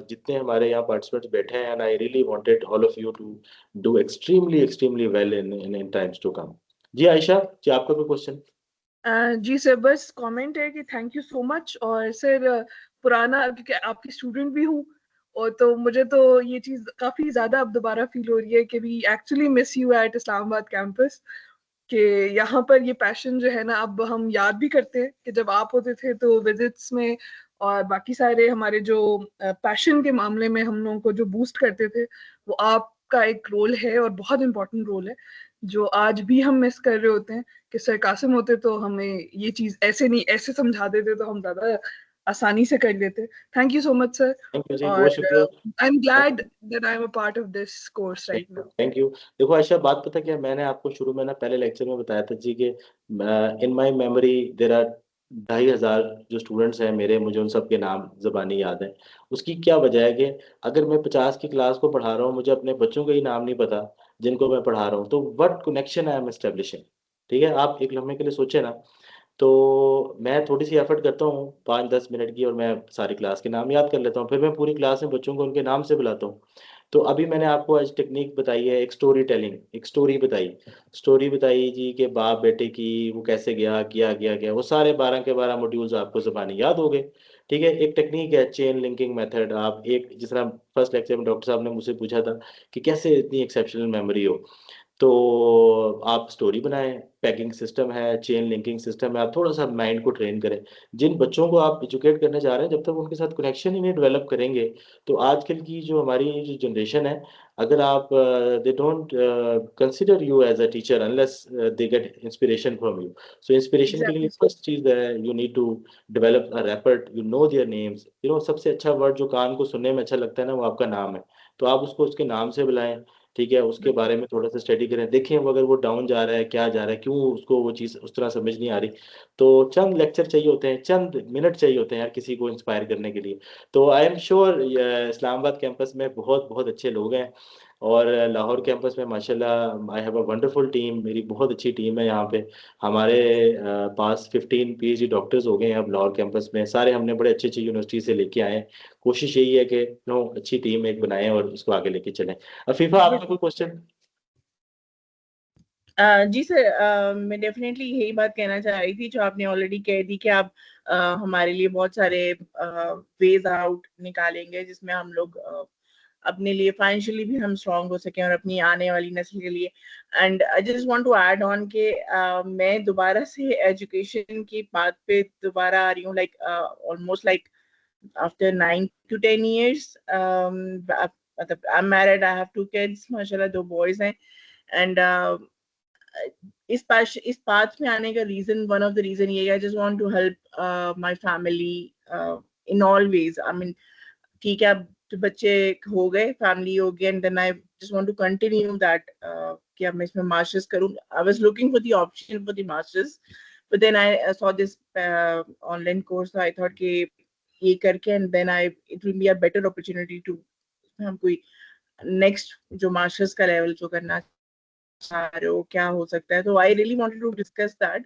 जितने हमारे यहाँ पार्टिसिपेंट्स बैठे हैं, and I really wanted all of you to do extremely extremely well in times to come. जी आयशा जी, आपका कोई क्वेश्चन? जी सर, बस कमेंट है कि थैंक यू सो मच। और सर पुराना, क्योंकि आपकी स्टूडेंट भी हूँ, और तो मुझे तो ये चीज काफी ज्यादा अब दोबारा फील हो रही है कि we actually miss you at Islamabad campus. कि यहाँ पर ये पैशन जो है ना, अब हम याद भी करते हैं कि जब आप होते थे तो विजिट्स में, और बाकी सारे हमारे जो पैशन के मामले में हम लोगों को जो बूस्ट करते थे, वो आपका एक रोल है और बहुत इंपॉर्टेंट रोल है, जो आज भी हम मिस कर रहे होते हैं। कि सर कासिम होते तो हमें ये चीज ऐसे नहीं ऐसे समझा देते तो हम ज्यादा आसानी से कर लेते। Thank you so much sir. Thank you जी, और बहुत शुक्रिया। I am glad that I am a part of this course right now. Thank you. देखो आयशा, बात पता क्या, मैंने आपको शुरू में ना पहले लेक्चर में बताया था जी कि in my memory there are 2,500 जो स्टूडेंट्स हैं मेरे, मुझे उन सब के नाम ज़बानी याद है। उसकी क्या वजह है कि अगर मैं 50 की क्लास को पढ़ा रहा हूँ, मुझे अपने बच्चों का ही नाम नहीं पता जिनको मैं पढ़ा रहा हूँ, तो what connection I am establishing. ठीक है, आप एक लम्हे के लिए सोचे ना। तो मैं थोड़ी सी एफर्ट करता हूँ 5-10 मिनट की, और मैं सारी क्लास के नाम याद कर लेता हूँ, फिर मैं पूरी क्लास में बच्चों को उनके नाम से बुलाता हूँ। तो अभी मैंने आपको आज टेक्निक बताई है, एक स्टोरी टेलिंग, एक स्टोरी बताई जी कि बाप बेटे की, वो कैसे गया, किया, वो सारे 12 के 12 मॉड्यूल्स आपको ज़बानी याद हो गए। ठीक है, एक टेक्निक है चेन लिंकिंग मेथड। आप एक, जिस तरह फर्स्ट लेक्चर में डॉक्टर साहब ने मुझसे पूछा था कि कैसे इतनी एक्सेप्शनल मेमोरी हो, तो आप स्टोरी बनाएं, पैकिंग सिस्टम है, चेन लिंकिंग सिस्टम है, आप थोड़ा सा माइंड को ट्रेन करें। जिन बच्चों को आप एजुकेट करने जा रहे हैं, जब तक उनके साथ कनेक्शन ही नहीं डेवलप करेंगे, तो आजकल की जो हमारी जो जनरेशन है, अगर आप they don't consider you as a teacher unless they get inspiration from you. So inspiration के लिए एग्जैक्टली। फर्स्ट चीज है, you need to develop a rapport, you know their names. सबसे अच्छा वर्ड जो कान को सुनने में अच्छा लगता है ना, वो आपका नाम है। तो आप उसको उसके नाम से बुलाएं। ठीक है, उसके बारे में थोड़ा सा स्टडी करें, देखें वो अगर वो डाउन जा रहा है, क्या जा रहा है, क्यों उसको वो चीज़ उस तरह समझ नहीं आ रही। तो चंद लेक्चर चाहिए होते हैं, चंद मिनट चाहिए होते हैं यार किसी को इंस्पायर करने के लिए। तो I am sure Islamabad campus में बहुत बहुत अच्छे लोग हैं, और लाहौर कैंपस में माशाल्लाह I have a wonderful team, मेरी बहुत अच्छी टीम है यहाँ पे। हमारे पास 15 PhD डॉक्टर्स हो गए हैं अब लाहौर कैंपस में, सारे हमने बड़े अच्छी अच्छी यूनिवर्सिटी से लेके आए हैं। कोशिश यही है कि नो अच्छी टीम एक बनाएं और उसको आगे लेके चलें। अफीफा, आपका कोई क्वेश्चन? जी सर, मैं डेफिनेटली यही बात कहना चाह रही थी जो आपने ऑलरेडी कह दी कि आप हमारे लिए बहुत सारे वेज आउट निकालेंगे जिसमें हम लोग अपने लिए फाइनेंशियली भी हम स्ट्रांग हो सकें और अपनी आने वाली नस्ल के लिए। And I just want to add on के मैं दोबारा से एजुकेशन की बात पे दोबारा आ रही हूँ, like almost like after 9 to 10 years। मतलब I am married, I have 2 kids, माशाल्लाह 2 boys हैं। एंड इस पाथ में आने का reason, one of the reason ये, I just want to help my family in all ways. I mean ठीक है, अब तो बच्चे हो गए, फैमिली हो गई, and then I just want to continue that कि अब मैं इसमें मास्टर्स करूं। I was looking for the option for the masters, but then I saw this online course, I thought कि ये करके and then I it will be a better opportunity to हम कोई नेक्स्ट जो मास्टर्स का level जो करना चाह रहे हो क्या हो सकता है। तो I really wanted to discuss that,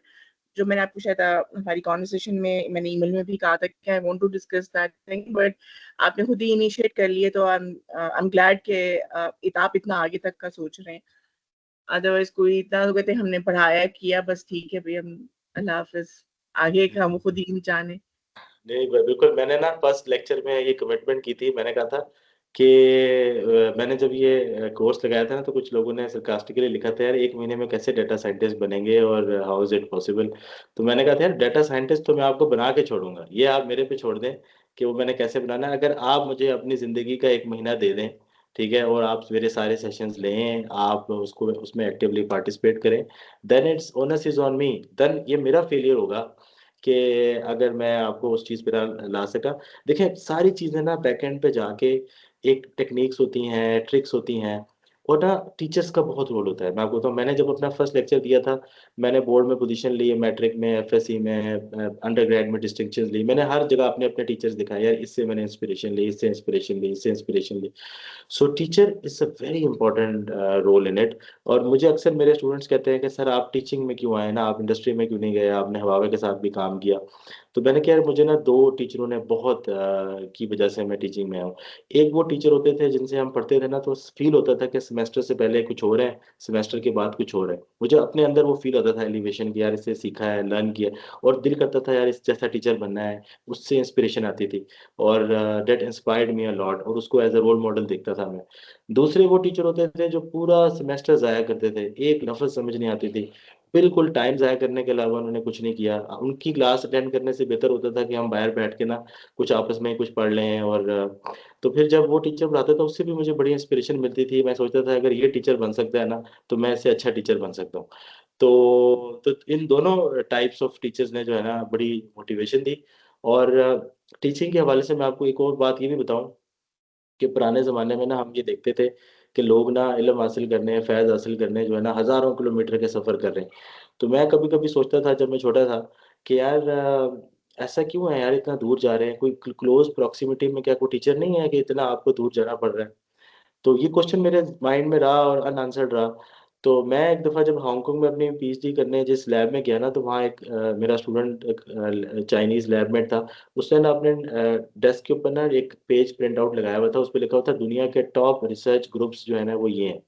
जो मैंने आपको शायद हमारी कॉन्वर्सेशन में, मैंने ईमेल में भी कहा था कि I want to discuss that thing, but आपने खुद ही इनिशिएट कर लिए, तो आई एम ग्लैड कि आप इतना आगे तक का सोच रहे हैं। अदरवाइज कोई इतना तो कहते हमने पढ़ाया किया बस ठीक है भाई, हम अल्लाह हाफिज, आगे का हम खुद ही जाने। नहीं, बिल्कुल, मैंने ना फर्स्ट लेक्चर में ये कमिटमेंट की थी। मैंने कहा था कि मैंने जब ये कोर्स लगाया था ना, तो कुछ लोगों ने सरकास्टिकली लिखा था यार 1 महीने में कैसे डाटा साइंटिस्ट बनेंगे और हाउ इज इट पॉसिबल। तो मैंने कहा था यार डाटा साइंटिस्ट तो मैं आपको बना के छोड़ूंगा, ये आप मेरे पे छोड़ दें कि वो मैंने कैसे बनाना है। अगर आप मुझे अपनी ज़िंदगी का 1 महीना दे दें, ठीक है, और आप मेरे सारे सेशंस लें, आप उसको उसमें एक्टिवली पार्टिसिपेट करें, then it's onus is on me. Then ये मेरा फेलियर होगा कि अगर मैं आपको उस चीज़ पे ना ला सका। देखिए, सारी चीज़ें ना बैकएंड पे जाके एक टेक्निक्स होती हैं, ट्रिक्स होती हैं, और ना टीचर्स का बहुत रोल होता है। मैं आपको बताऊँ, मैंने जब अपना फर्स्ट लेक्चर दिया था, मैंने बोर्ड में पोजीशन ली, मैट्रिक में, एफएससी में, अंडर ग्रेड में डिस्टिंक्शन ली, मैंने हर जगह अपने अपने टीचर्स दिखाए यार, इससे मैंने इंस्पिरेशन ली, इससे इंस्पिरेशन ली, इससे इंस्पिरेशन ली। So teacher is a very important role in it. और मुझे अक्सर मेरे स्टूडेंट्स कहते हैं कि सर आप टीचिंग में क्यों आए ना, आप इंडस्ट्री में क्यों नहीं गए, आपने हवावे के साथ भी काम किया। तो मैंने कहा यार मुझे ना 2 टीचरों ने बहुत की वजह से मैं टीचिंग में आया हूँ। एक वो टीचर होते थे जिनसे हम पढ़ते थे ना, तो फील होता था कि सेमेस्टर से पहले कुछ हो रहा है, सेमेस्टर के बाद कुछ हो रहा है। मुझे अपने अंदर वो फील होता था एलिवेशन की, यार इससे सीखा है, लर्न किया, और दिल करता था यार इस जैसा टीचर बनना है। उससे इंस्पिरेशन आती थी, और that inspired me a lot, और उसको एज अ रोल मॉडल देखता था मैं। दूसरे वो टीचर होते थे जो पूरा सेमेस्टर ज़ाया करते थे, एक लफ्ज़ समझ नहीं आती थी, बिल्कुल टाइम ज़ाया करने के अलावा उन्होंने कुछ नहीं किया। उनकी क्लास अटेंड करने से बेहतर होता था कि हम बाहर बैठ के ना कुछ आपस में कुछ पढ़ लें। और तो फिर जब वो टीचर पढ़ाता था, उससे भी मुझे बड़ी इंस्पिरेशन मिलती थी। मैं सोचता था अगर ये टीचर बन सकता है ना, तो मैं इससे अच्छा टीचर बन सकता हूँ। तो इन दोनों टाइप्स ऑफ टीचर्स ने जो है ना बड़ी मोटिवेशन दी। और टीचिंग के हवाले से मैं आपको एक और बात ये भी बताऊँ कि पुराने ज़माने में ना हम ये देखते थे कि लोग ना इल्म हासिल करने, फैज़ हासिल करने जो है ना हज़ारों किलोमीटर के सफ़र कर रहे हैं। तो मैं कभी-कभी सोचता था जब मैं छोटा था कि यार ऐसा क्यों है यार, इतना दूर जा रहे हैं, कोई क्लोज़ प्रॉक्सिमिटी में क्या कोई टीचर नहीं है कि इतना आपको दूर जाना पड़ रहा है? तो ये क्वेश्चन मेरे माइंड में रहा और अनआंसर्ड रहा। तो मैं एक दफ़ा जब हांगकांग में अपनी पीएचडी करने जिस लैब में गया ना, तो वहाँ एक मेरा स्टूडेंट चाइनीज़ लैबमेट था। उसने ना अपने डेस्क के ऊपर ना एक पेज प्रिंट आउट लगाया हुआ था, उस पे लिखा हुआ था दुनिया के टॉप रिसर्च ग्रुप्स जो है ना वो ये हैं।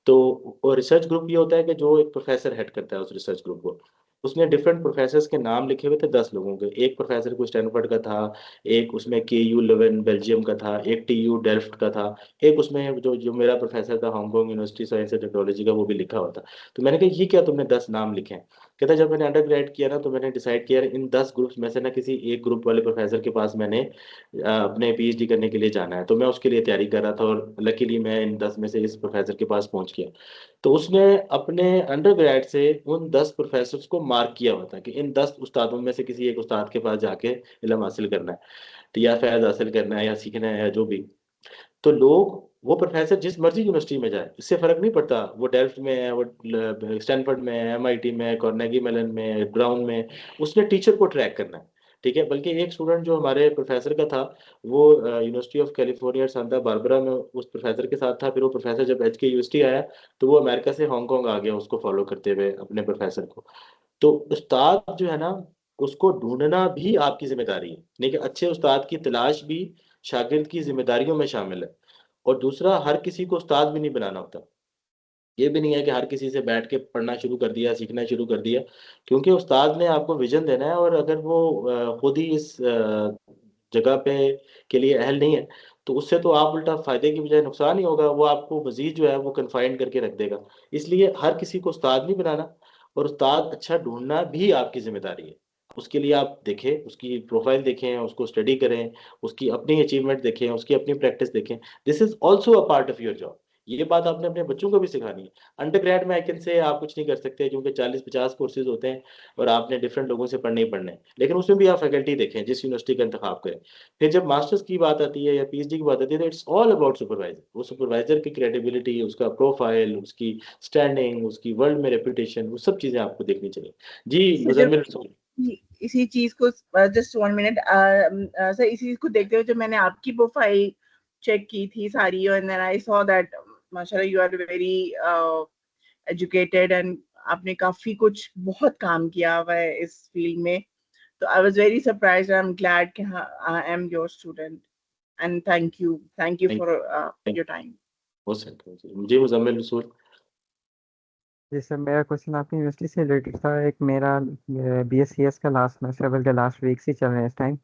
तो वो रिसर्च ग्रुप ये होता है कि जो एक प्रोफेसर हेड करता है उस रिसर्च ग्रुप को। उसने डिफरेंट प्रोफेसर्स के नाम लिखे हुए थे 10 लोगों के। एक प्रोफेसर को स्टैनफोर्ड का था, एक उसमें केयू लेवन बेल्जियम का था, एक टीयू डेल्फ्ट का था, एक उसमें जो जो मेरा प्रोफेसर था Hong Kong university science and technology का, वो भी लिखा हुआ था। तो मैंने कहा ये क्या तुमने 10 नाम लिखे हैं? कहता जब मैंने अंडर ग्रेड किया ना, तो मैंने डिसाइड किया यार इन 10 ग्रुप्स में से ना किसी एक ग्रुप वाले प्रोफेसर के पास मैंने अपने पीएचडी करने के लिए जाना है। तो मैं उसके लिए तैयारी कर रहा था और लकीली मैं इन 10 में से इस प्रोफेसर के पास पहुंच गया। तो उसने अपने अंडरग्रेड से उन 10 प्रोफेसर्स को मार्क किया हुआ था कि इन 10 उस्तादों में से किसी एक उस्ताद के पास जाके इल्म हासिल करना है, तो या फैज़ हासिल करना है या सीखना है या जो भी। तो लोग वो प्रोफेसर जिस मर्जी यूनिवर्सिटी में जाए, इससे फर्क नहीं पड़ता वो डेल्फ्ट में है, वो स्टैनफोर्ड में है, एमआईटी में है, कार्नेगी मेलन में है, ब्राउन में है, उसने टीचर को ट्रैक करना है। ठीक है, बल्कि एक स्टूडेंट जो हमारे प्रोफेसर का था, वो university of California Santa Barbara में उस प्रोफेसर के साथ था। फिर वो प्रोफेसर जब एच के यूनिवर्सिटी आया, तो वो अमेरिका से हांगकांग आ गया उसको फॉलो करते हुए अपने प्रोफेसर को। तो उस्ताद जो है ना, उसको ढूंढना भी आपकी जिम्मेदारी है। लेकिन अच्छे उस्ताद की तलाश भी शागिर्द की जिम्मेदारियों में शामिल है। और दूसरा, हर किसी को उस्ताद भी नहीं बनाना होता। ये भी नहीं है कि हर किसी से बैठ के पढ़ना शुरू कर दिया, सीखना शुरू कर दिया, क्योंकि उस्ताद ने आपको विजन देना है। और अगर वो खुद ही इस जगह पे के लिए अहल नहीं है, तो उससे तो आप उल्टा फायदे की बजाय नुकसान ही होगा। वो आपको मजीद जो है वो कन्फाइंड करके रख देगा। इसलिए हर किसी को उस्ताद नहीं बनाना, और उस्ताद अच्छा ढूंढना भी आपकी जिम्मेदारी है। उसके लिए आप देखें, उसकी प्रोफाइल देखें, उसको स्टडी करें, उसकी अपनी अचीवमेंट देखें, उसकी अपनी प्रैक्टिस देखें। This is also a part of your job. ये बात आपने अपने बच्चों को भी सिखानी है। अंडर ग्रेड में आई कैन से आप कुछ नहीं कर सकते, क्योंकि 40-50 कोर्सेज होते हैं और आपने डिफरेंट लोगों से पढ़ने ही पढ़ने हैं। लेकिन उसमें भी आप फैकल्टी देखें जिस यूनिवर्सिटी का इंतखाब करें। फिर जब मास्टर्स की बात आती है या पीएचडी की बात आती है, तो इट्स ऑल अबाउट सुपरवाइजर। वो सुपरवाइजर की क्रेडिबिलिटी, उसका प्रोफाइल, उसकी स्टैंडिंग, उसकी वर्ल्ड में रेपुटेशन, वो सब चीजें आपको देखनी चाहिए। जी सर जब मुजम्मिल। इसी चीज को, जस्ट 1 मिनट सर, इसी चीज को देखते हुए जब मैंने आपकी प्रोफाइल चेक की थी सारी, and then I saw that माशाल्लाह you are very educated, and आपने काफी कुछ बहुत काम किया हुआ है इस फील्ड में। तो I was very surprised, I am glad कि I am your student, and thank you for your time. हो सकता है जी मुजम्मिल रसूल। जी सर, मेरा क्वेश्चन आपकी यूनिवर्सिटी से रिलेटेड था। एक मेरा BScs का लास्ट सेमेस्टर, बल्कि लास्ट वीक से चल रहे हैं इस टाइम।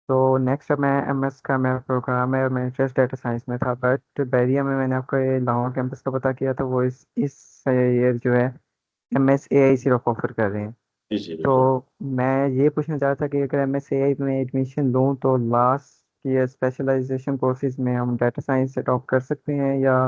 तो नेक्स्ट अब मैं MS का मेरा प्रोग्राम है और मेरा इंटरेस्ट डाटा साइंस में था। बट बैरिया में मैंने आपको ये लाहौर कैंपस का पता किया था, वो इस ईयर जो है MSAI सिर्फ ऑफर कर रहे हैं। जी जी तो बिल्कुल। मैं ये पूछना चाह रहा था कि अगर MSAI में एडमिशन लूँ तो लास्ट ईयर स्पेशलाइजेशन कोर्सेज में हम डाटा साइंस अडॉप्ट कर सकते हैं या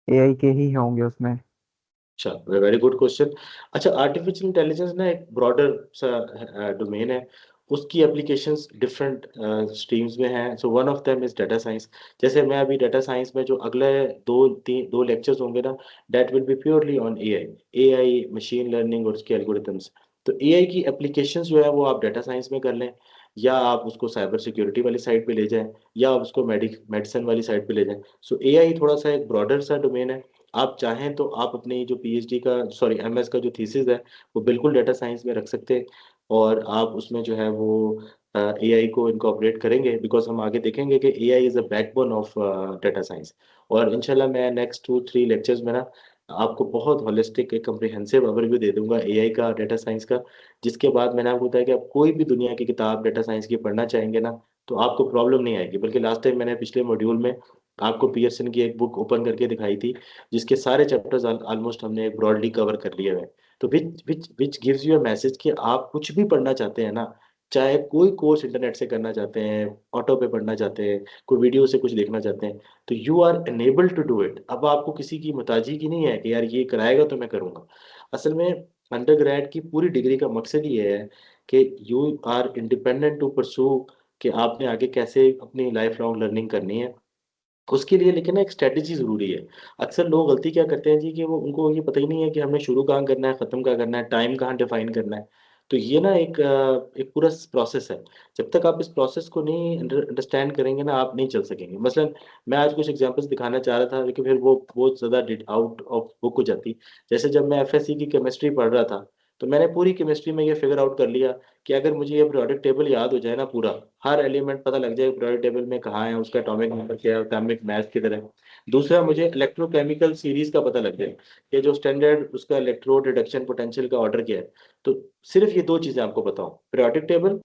AI के ही होंगे उसमें? अच्छा, वेरी गुड क्वेश्चन। अच्छा, आर्टिफिशियल इंटेलिजेंस ना एक ब्रॉडर सा डोमेन है। उसकी एप्लीकेशंस डिफरेंट स्ट्रीम्स में हैं। So one of them is data science. जैसे मैं अभी डाटा साइंस में जो अगले दो लेक्चर्स होंगे ना, that will be purely on AI machine learning और उसके एल्गोरिथम्स। तो एआई की एप्लीकेशंस जो है वो आप डाटा साइंस में कर लें, या आप उसको साइबर सिक्योरिटी वाली साइड पे ले जाएं, या आप उसको मेडिसिन वाली साइड पे ले जाएं। सो एआई थोड़ा सा एक ब्रॉडर सा डोमेन है। आप चाहें तो आप अपनी जो पीएचडी का सॉरी एमएस का जो थीसिस है, वो बिल्कुल डाटा साइंस में रख सकते हैं। और आप उसमें जो है वो एआई को इनकॉर्पोरेट करेंगे, बिकॉज हम आगे देखेंगे कि AI is a backbone of data science. और इंशाल्लाह मैं नेक्स्ट 2-3 लेक्चर्स में ना आपको बहुत होलिस्टिक एक कम्प्रिहेंसिव ओवरव्यू दे दूंगा एआई का, डाटा साइंस का। जिसके बाद मैंने आपको बताया कि आप कोई भी दुनिया की किताब डाटा साइंस की पढ़ना चाहेंगे ना, तो आपको प्रॉब्लम नहीं आएगी। बल्कि लास्ट टाइम मैंने पिछले मॉड्यूल में आपको पियर्सन की एक बुक ओपन करके दिखाई थी, जिसके सारे चैप्टर्स ऑलमोस्ट हमने ब्रॉडली कवर कर लिए हुए। तो which gives you a message कि आप कुछ भी पढ़ना चाहते हैं ना, चाहे कोई कोर्स इंटरनेट से करना चाहते हैं, ऑटो पे पढ़ना चाहते हैं, कोई वीडियो से कुछ देखना चाहते हैं, तो you are enable to do it. अब आपको किसी की मुताजी की नहीं है कि यार ये कराएगा तो मैं करूंगा। असल में अंडर ग्रेड की पूरी डिग्री का मकसद ये है कि you are independent to pursue कि आपने आगे कैसे अपनी लाइफ लॉन्ग लर्निंग करनी है। उसके लिए लेकिन ना एक स्ट्रेटेजी ज़रूरी है। अक्सर लोग गलती क्या करते हैं जी, कि वो उनको ये पता ही नहीं है कि हमने शुरू कहाँ करना है, ख़त्म कहाँ करना है, टाइम कहाँ डिफाइन करना है। तो ये ना एक पूरा प्रोसेस है। जब तक आप इस प्रोसेस को नहीं अंडरस्टैंड करेंगे ना, आप नहीं चल सकेंगे। मसलन मैं आज कुछ एग्जांपल्स दिखाना चाह रहा था, लेकिन फिर वो बहुत ज़्यादा आउट ऑफ बुक हो जाती। जैसे जब मैं एफएससी की केमिस्ट्री पढ़ रहा था, तो मैंने पूरी केमिस्ट्री में ये फिगर आउट कर लिया कि अगर मुझे ये पीरियोडिक टेबल याद हो जाए ना पूरा, हर एलिमेंट पता लग जाए पीरियोडिक टेबल में कहाँ है, उसका एटॉमिक नंबर क्या है, एटॉमिक मास किधर है। दूसरा, मुझे इलेक्ट्रोकेमिकल सीरीज का पता लग जाए कि जो स्टैंडर्ड उसका इलेक्ट्रोड रिडक्शन पोटेंशियल का ऑर्डर क्या है। तो सिर्फ ये दो चीजें आपको बताऊं, पीरियोडिक टेबल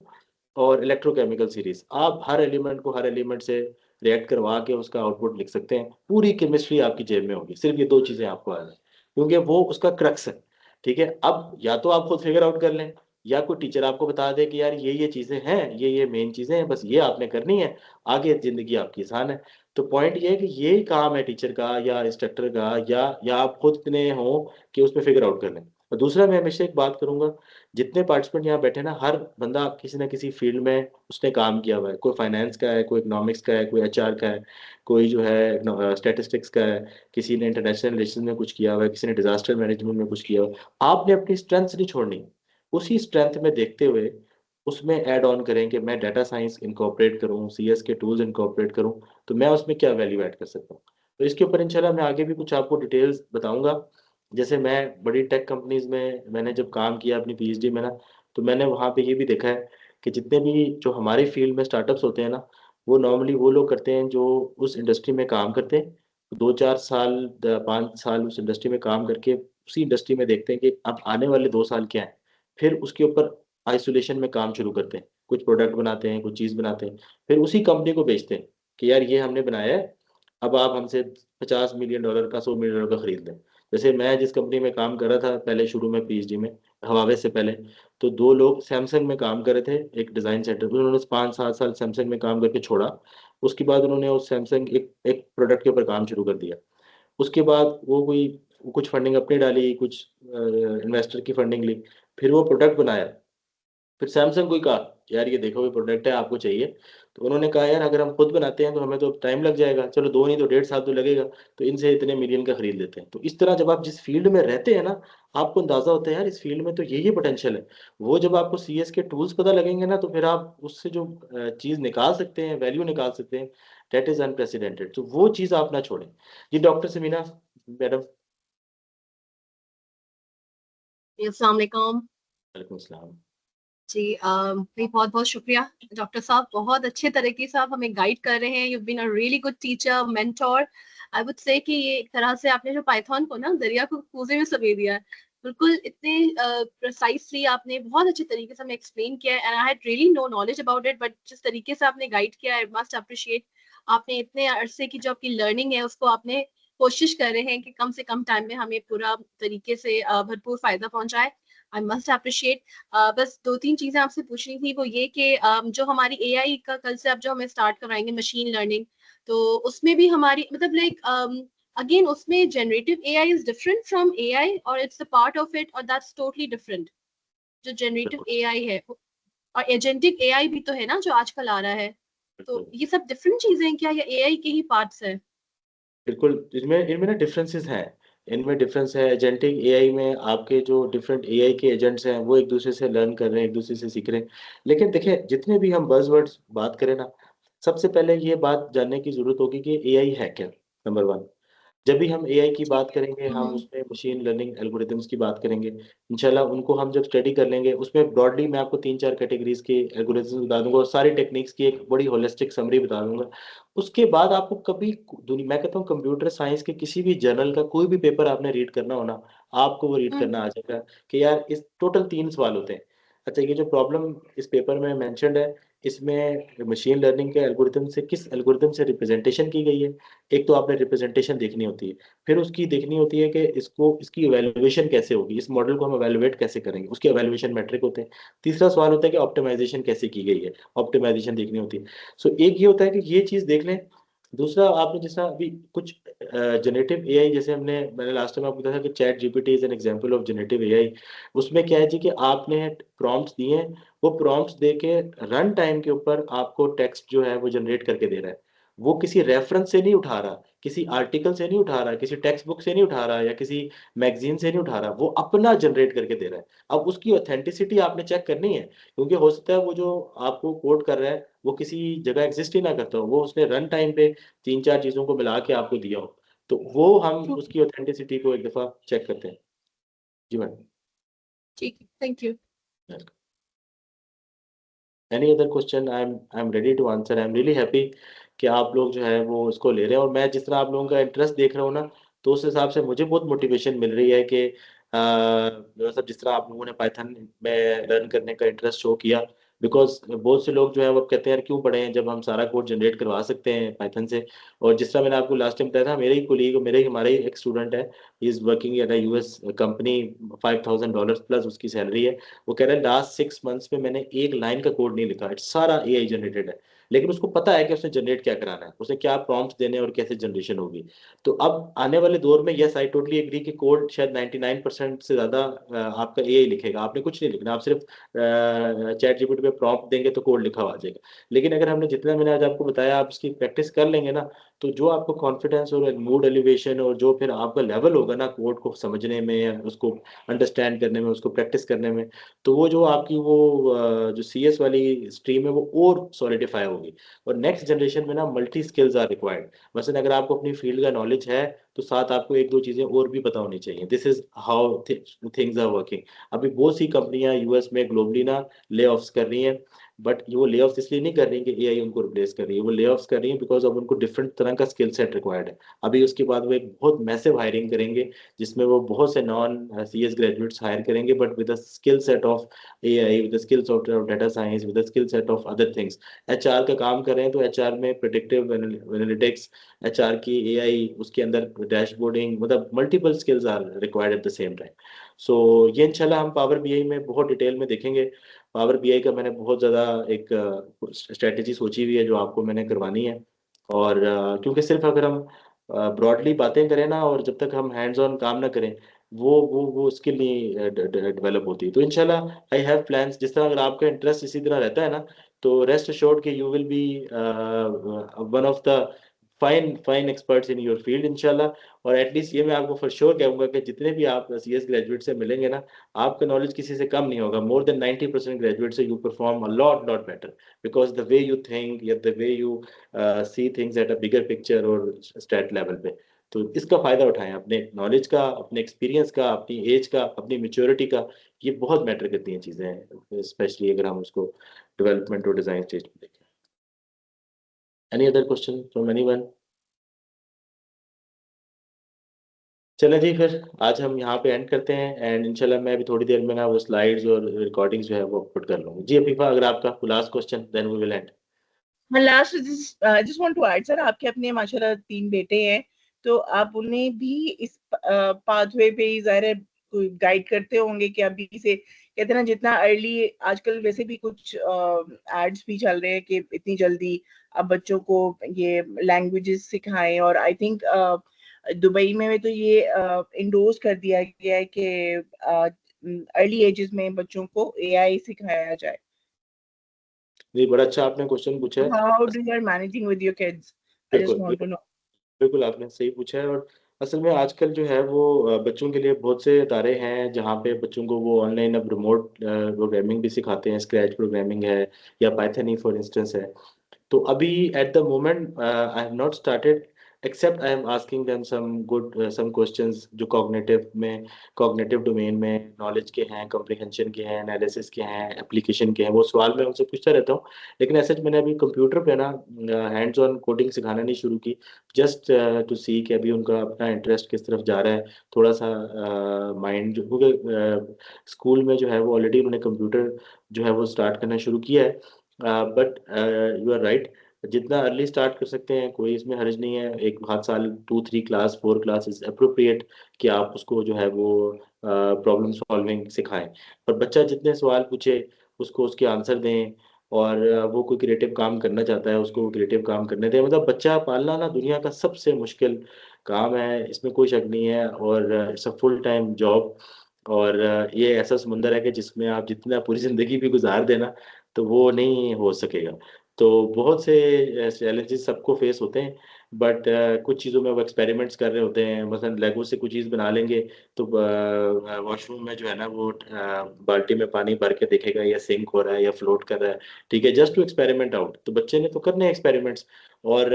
और इलेक्ट्रोकेमिकल सीरीज, आप हर एलिमेंट को हर एलिमेंट से रिएक्ट करवा के उसका आउटपुट लिख सकते हैं। पूरी केमिस्ट्री आपकी जेब में होगी, सिर्फ ये दो चीजें आपको आ जाए, क्योंकि वो उसका क्रक्स है। ठीक है, अब या तो आप खुद फिगर आउट कर लें, या कोई टीचर आपको बता दे कि यार ये चीजें हैं, ये मेन चीजें हैं, बस ये आपने करनी है, आगे जिंदगी आपकी आसान है। तो पॉइंट ये है कि ये काम है टीचर का या इंस्ट्रक्टर का, या आप खुद इतने हो कि उसमें फिगर आउट कर लें। और दूसरा, मैं हमेशा एक बात करूंगा, जितने पार्टिसिपेंट यहाँ बैठे ना, हर बंदा किसी ना किसी फील्ड में उसने काम किया हुआ है। कोई फाइनेंस का है, कोई इकोनॉमिक्स का है, कोई एचआर का है, कोई जो है स्टैटिस्टिक्स का है, किसी ने इंटरनेशनल रिलेशन में कुछ किया हुआ है, किसी ने डिजास्टर मैनेजमेंट में कुछ किया हुआ है। आपने अपनी स्ट्रेंथ नहीं छोड़नी, उसी स्ट्रेंथ में देखते हुए उसमें ऐड ऑन करें कि मैं डाटा साइंस इनकॉर्पोरेट करूँ, सीएस के टूल्स इनकॉर्पोरेट करूँ, तो मैं उसमें क्या वैल्यू ऐड कर सकता हूँ। तो इसके ऊपर इंशाल्लाह मैं आगे भी कुछ आपको डिटेल्स बताऊंगा। जैसे मैं बड़ी टेक कंपनीज में मैंने जब काम किया अपनी पीएचडी में ना, तो मैंने वहाँ पे ये भी देखा है कि जितने भी जो हमारे फील्ड में स्टार्टअप्स होते हैं ना, वो नॉर्मली वो लोग करते हैं जो उस इंडस्ट्री में काम करते हैं, 2-4 साल 5 साल उस इंडस्ट्री में काम करके उसी इंडस्ट्री में देखते हैं कि अब आने वाले 2 साल क्या है। फिर उसके ऊपर आइसोलेशन में काम शुरू करते हैं, कुछ प्रोडक्ट बनाते हैं, कुछ चीज़ बनाते हैं, फिर उसी कंपनी को बेचते हैं कि यार ये हमने बनाया है, अब आप हमसे $50 मिलियन का, $100 मिलियन का खरीद लें। जैसे मैं जिस कंपनी में काम कर रहा था पहले शुरू में पीएचडी में, हवावे से पहले, तो दो लोग सैमसंग में काम कर रहे थे, एक डिज़ाइन सेंटर में। उन्होंने 5-7 साल सैमसंग में काम करके छोड़ा। उसके बाद उन्होंने उस सैमसंग एक एक प्रोडक्ट के ऊपर काम शुरू कर दिया। उसके बाद वो कुछ फंडिंग अपनी डाली, कुछ इन्वेस्टर की फंडिंग ली, फिर वो प्रोडक्ट बनाया। फिर सैमसंग को ही कहा यार ये देखो ये प्रोडक्ट है, आपको चाहिए। तो उन्होंने कहा यार अगर हम खुद बनाते हैं तो हमें तो टाइम लग जाएगा, चलो दो नहीं तो 1.5 साल तो लगेगा, तो इनसे इतने मिलियन का खरीद लेते हैं। तो इस तरह जब आप जिस फील्ड में रहते हैं ना, आपको अंदाजा होता है यार इस फील्ड में तो यही पोटेंशियल है। वो जब आपको सीएस के टूल्स पता लगेंगे ना, तो फिर आप उससे जो चीज़ निकाल सकते हैं, वैल्यू निकाल सकते हैं, डेट इज अनप्रेसिडेंटेड। तो वो चीज़ आप ना छोड़ें। जी डॉक्टर समीना मैडम। अस्सलाम वालेकुम। वालेकुम सलाम। जी भाई बहुत बहुत शुक्रिया डॉक्टर साहब, बहुत अच्छे तरीके से आप हमें गाइड कर रहे हैं। You been a really good teacher, mentor. I would say कि ये एक तरह से आपने जो पाइथन को ना दरिया को कूजे में समेट दिया है। बिल्कुल इतने प्रिसाइसली आपने बहुत अच्छे तरीके से हमें एक्सप्लेन किया है, and I had really no knowledge about it, but जिस तरीके से आपने गाइड किया, आई मस्ट अप्रिशिएट। आपने इतने अरसे की जो आपकी लर्निंग है उसको आपने कोशिश कर रहे हैं कि कम से कम टाइम में हमें पूरा तरीके से भरपूर फायदा पहुंचाए। I must appreciate. बस 2-3 चीजें आपसे पूछनी थी, वो ये कि जो हमारी एआई का कल से आप जो हमें स्टार्ट करवाएंगे मशीन लर्निंग, तो उसमें भी हमारी मतलब लाइक अगेन उसमें generative AI is different from AI, और it's a part of it, और दैट्स टोटली डिफरेंट जो जनरेटिव बिल्कुल एआई है। और एजेंटिक एआई भी तो है ना जो आजकल आ रहा है, तो बिल्कुल ये सब डिफरेंट चीजें हैं क्या, या एआई के ही पार्ट्स है? बिल्कुल, इनमें इनमें ना डिफरेंसेस हैं। इनमें डिफरेंस है, एजेंटिक एआई में आपके जो डिफरेंट एआई के एजेंट्स हैं वो एक दूसरे से लर्न कर रहे हैं, एक दूसरे से सीख रहे हैं। लेकिन देखिए जितने भी हम बज़वर्ड्स बात करें ना, सबसे पहले ये बात जानने की जरूरत होगी कि एआई है क्या। नंबर वन, जब भी हम एआई की बात करेंगे, हम हम्म। उसमें मशीन लर्निंग एल्गोरिदम्स की बात करेंगे। इंशाल्लाह उनको हम जब स्टडी कर लेंगे, उसमें ब्रॉडली मैं आपको 3-4 कैटेगरीज के एल्गोरिदम्स बता दूंगा और सारी टेक्निक्स की एक बड़ी होलिस्टिक समरी बता दूंगा। उसके बाद आपको कभी मैं कहता हूँ कंप्यूटर साइंस के किसी भी जर्नल का कोई भी पेपर आपने रीड करना हो ना, आपको वो रीड हम्म। करना आ जाएगा कि यार इस टोटल 3 सवाल होते हैं। अच्छा, ये जो प्रॉब्लम इस पेपर में मेंशन्ड है, इसमें मशीन लर्निंग के एल्गोरिदम से किस एल्गोरिदम से रिप्रेजेंटेशन की गई है। एक तो आपने रिप्रेजेंटेशन देखनी होती है, फिर उसकी देखनी होती है कि इसकी इवैल्यूएशन कैसे होगी, इस मॉडल को हम इवैल्यूएट कैसे करेंगे, उसके इवैल्यूएशन मैट्रिक होते हैं। तीसरा सवाल होता है कि ऑप्टिमाइजेशन कैसे की गई है, ऑप्टिमाइजेशन देखनी होती है। सो एक ये होता है कि ये चीज़ देख लें। दूसरा, आपने जैसा अभी कुछ जनरेटिव एआई, जैसे मैंने लास्ट टाइम आपको बताया था कि chat GPT is an example of generative AI. उसमें क्या है जी कि आपने प्रॉम्प्ट्स दिए हैं, वो प्रॉम्प्ट्स दे के रन टाइम के ऊपर आपको टेक्स्ट जो है वो जनरेट करके दे रहा है। वो किसी रेफरेंस से नहीं उठा रहा, किसी आर्टिकल से नहीं उठा रहा, किसी टेक्स्ट बुक से नहीं उठा रहा, या किसी मैगजीन से नहीं उठा रहा, वो अपना जनरेट करके दे रहा है। अब उसकी ऑथेंटिसिटी आपने चेक करनी है, क्योंकि हो सकता है वो जो आपको कोड कर रहा है वो किसी जगह एग्जिस्ट ही ना करता हो, वो उसने रन टाइम पे 3-4 चीजों को मिला के आपको दिया हो, तो वो हम उसकी ऑथेंटिसिटी को एक दफा चेक करते हैं। जी मैडम। ठीक है, thank you. Any other question? I am ready to answer. I am really happy कि आप लोग जो है वो इसको ले रहे हैं, और मैं जिस तरह आप लोगों का इंटरेस्ट देख रहा हूँ ना, तो उस हिसाब से मुझे बहुत मोटिवेशन मिल रही है कि मतलब जिस तरह आप लोगों ने पाइथन में लर्न करने का इंटरेस्ट शो किया, बिकॉज बहुत से लोग जो है वो कहते हैं यार क्यों पढ़े हैं जब हम सारा कोड जनरेट करवा सकते हैं पाइथन से। और जिस तरह मैंने आपको लास्ट टाइम बताया था, मेरे ही कोलीग, हमारे ही एक स्टूडेंट है, he is working at a US company, $5,000 plus उसकी सैलरी है। वो कह रहे हैं लास्ट 6 मंथ्स में मैंने एक लाइन का कोड नहीं लिखा, इट्स सारा एआई जनरेटेड है, लेकिन उसको पता है कि उसने जनरेट क्या कराना है, उसे क्या प्रॉम्प्ट्स देने हैं और कैसे जनरेशन होगी। तो अब आने वाले दौर में यस आई टोटली एग्री कि कोड शायद 99% से ज्यादा आपका एआई लिखेगा, आपने कुछ नहीं लिखना, आप सिर्फ चैट जीपीटी पे प्रॉम्प्ट देंगे तो कोड लिखा हुआ आ जाएगा। लेकिन अगर हमने जितना मैंने आज आपको बताया आप इसकी प्रैक्टिस कर लेंगे ना, तो जो आपको कॉन्फिडेंस और मूड एलिवेशन और जो फिर आपका लेवल होगा ना कोड को समझने में, उसको अंडरस्टैंड करने में, उसको प्रैक्टिस करने में, तो वो जो आपकी वो जो सीएस वाली स्ट्रीम है वो और सॉलिडिफाई होगी। और नेक्स्ट जनरेशन में ना मल्टी स्किल्स आर रिक्वायर्ड। मसलन अगर आपको अपनी फील्ड का नॉलेज है तो साथ आपको एक दो चीजें और भी पता होनी चाहिए। This is how things are working. अभी बहुत सी कंपनियां यूएस में ग्लोबली ना ले ऑफ्स कर रही हैं, बट वो ले ऑफ्स इसलिए नहीं कर रही कि एआई उनको रिप्लेस कर रही है, वो ले ऑफ्स कर रही है बिकॉज अब उनको डिफरेंट तरह का स्किल सेट रिक्वायर्ड है। अभी उसके बाद वो एक बहुत मैसिव हायरिंग करेंगे जिसमें वो बहुत से नॉन सीएस ग्रेजुएट्स हायर करेंगे, but with skill set of AI, with skills of data science, with skill set of other things. HR का काम कर रहे हैं तो एचआर में प्रेडिक्टिव एनालिटिक्स, एचआर की एआई, उसके अंदर डैशबोर्डिंग, मतलब multiple skills are required at the same time. So ये इंशाल्लाह हम पावर बीआई में बहुत डिटेल में देखेंगे। पावर बीआई का मैंने बहुत ज़्यादा एक स्ट्रेटेजी सोची हुई है जो आपको मैंने करवानी है। और क्योंकि सिर्फ अगर हम ब्रॉडली बातें करें ना, और जब तक हम हैंड्स ऑन काम ना करें, वो स्किल नहीं डेवलप होती। तो इंशाल्लाह आई हैव प्लान्स। जिस तरह अगर आपका इंटरेस्ट इसी तरह रहता है ना, तो रेस्ट अश्योर्ड कि you will be one of the fine fine experts in your field इंशाल्लाह। और एटलीस्ट ये मैं आपको फॉर श्योर कहूंगा कि जितने भी आप सीएस ग्रेजुएट से मिलेंगे ना, आपका नॉलेज किसी से कम नहीं होगा। मोर देन 90% ग्रेजुएट से you perform a lot better, because the way you think या the way you see things at a bigger picture और स्टेट लेवल पे। तो इसका फायदा उठाएं, अपने नॉलेज का, अपने एक्सपीरियंस का, अपनी एज का, अपनी मेच्योरिटी का। ये बहुत मैटर करती हैं चीजें, स्पेशली अगर हम उसको डेवलपमेंट और डिजाइन स्टेज पे देखें। Any other question from anyone? चलें जी, फिर आज हम यहाँ पे एंड करते हैं, एंड इंशाल्लाह मैं अभी थोड़ी देर में ना वो स्लाइड्स और रिकॉर्डिंग्स जो है वो अपलोड कर लूँगा। जी अफीफा, अगर आपका last question, then we will end. हाँ, last just want to add sir, आपके अपने माशाल्लाह 3 बेटे हैं, तो आप उन्हें भी इस पाथवे पे ही ज़ाहिर है गाइड करते होंगे कि अभी से कहते हैं ना, जितना अर्ली, आजकल वैसे भी कुछ एड्स भी चल रहे हैं कि इतनी जल्दी अब बच्चों को ये लैंग्वेजेस सिखाएं। और आई थिंक दुबई में तो ये इंडोर्स कर दिया गया है कि अर्ली एजेस में बच्चों को एआई सिखाया जाए। जी बड़ा अच्छा आपने क्वेश्चन पूछा है। How do you are managing with your kids? I just बिल्कुल want to know. बिल्कुल आपने सही पूछा है। और असल में आजकल जो है वो बच्चों के लिए बहुत से इदारे हैं जहाँ पे बच्चों को वो ऑनलाइन अब रिमोट प्रोग्रामिंग भी सिखाते हैं। स्क्रैच प्रोग्रामिंग है या पाइथन ही फॉर इंस्टेंस है। तो अभी at the moment I have not started, except I am asking them some questions जो कॉग्निटिव डोमेन में नॉलेज के हैं, कॉम्प्रिहेंशन के हैं, एनालिसिस के हैं, एप्लीकेशन के हैं, वो सवाल मैं उनसे पूछता रहता हूँ। लेकिन ऐसे मैंने अभी कंप्यूटर पे ना हैंड्स ऑन कोडिंग सिखाना नहीं शुरू की, जस्ट टू सी कि अभी उनका अपना इंटरेस्ट किस तरफ जा रहा है। थोड़ा सा माइंड जो, क्योंकि स्कूल में जो है वो ऑलरेडी उन्होंने कंप्यूटर जो है वो स्टार्ट करना शुरू किया है। बट यू आर राइट, जितना अर्ली स्टार्ट कर सकते हैं कोई इसमें हर्ज नहीं है। एक हाथ साल 2-3 क्लास 4 क्लास इज अप्रोप्रिएट कि आप उसको जो है वो प्रॉब्लम सॉल्विंग सिखाएं। पर बच्चा जितने सवाल पूछे उसको उसके आंसर दें, और वो कोई क्रिएटिव काम करना चाहता है उसको क्रिएटिव काम करने दें। मतलब बच्चा पालना ना दुनिया का सबसे मुश्किल काम है, इसमें कोई शक नहीं है। और it's a full time job. और ये ऐसा समुंदर है कि जिसमें आप जितना पूरी जिंदगी भी गुजार देना तो वो नहीं हो सकेगा। तो बहुत से चैलेंजेस सबको फेस होते हैं, बट कुछ चीज़ों में वो एक्सपेरिमेंट्स कर रहे होते हैं। मसलन लेगो से कुछ चीज़ बना लेंगे तो वॉशरूम में जो है ना वो बाल्टी में पानी भर के देखेगा या सिंक हो रहा है या फ्लोट कर रहा है, ठीक है, जस्ट टू एक्सपेरिमेंट आउट। तो बच्चे ने तो करने एक्सपेरिमेंट्स। और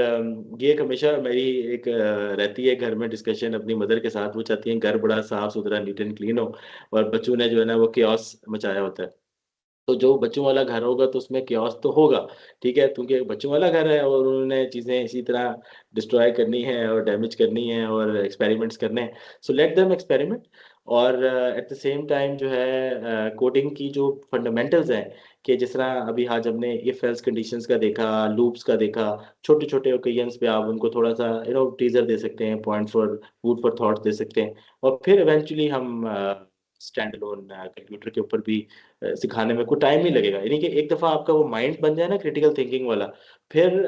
ये एक हमेशा मेरी एक रहती है घर में डिस्कशन अपनी मदर के साथ। वो चाहती हैं घर बड़ा साफ सुथरा नीट एंड क्लीन हो, और बच्चों ने जो है ना वो कियोस्क मचाया होता है। तो जो बच्चों वाला घर होगा तो उसमें कियोस्क तो होगा, ठीक है, क्योंकि बच्चों वाला घर है और उन्होंने चीज़ें इसी तरह डिस्ट्रॉय करनी है और डैमेज करनी है और एक्सपेरिमेंट्स करने हैं। So let them experiment. और एट द सेम टाइम जो है कोडिंग की जो फंडामेंटल्स हैं, कि जिस तरह अभी आज हमने इफ एल्स कंडीशंस का देखा, लूप्स का देखा, छोटे-छोटे ओकेजन्स पे आप उनको थोड़ा-सा टीज़र दे सकते हैं, point for food for thought दे सकते हैं। और फिर इवेंचुअली हम स्टैंड अलोन कंप्यूटर के ऊपर भी सिखाने में कोई टाइम नहीं लगेगा। यानी कि एक दफ़ा आपका वो माइंड बन जाए ना क्रिटिकल थिंकिंग वाला, फिर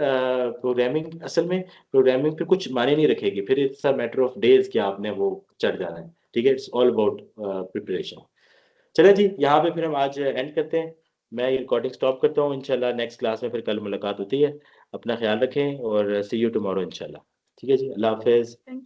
प्रोग्रामिंग असल में प्रोग्रामिंग फिर कुछ मायने नहीं रखेगी। फिर it's a matter of days कि आपने वो चढ़ जाना है, ठीक है? It's all about preparation. चलें जी, यहाँ पे फिर हम आज एंड करते हैं। मैं ये रिकॉर्डिंग स्टॉप करता हूँ। इंशाल्लाह नेक्स्ट क्लास में फिर कल मुलाकात होती है। अपना ख़्याल रखें और सी यू टुमारो इंशाल्लाह। ठीक है जी, अल्लाह हाफ़िज़। थैंक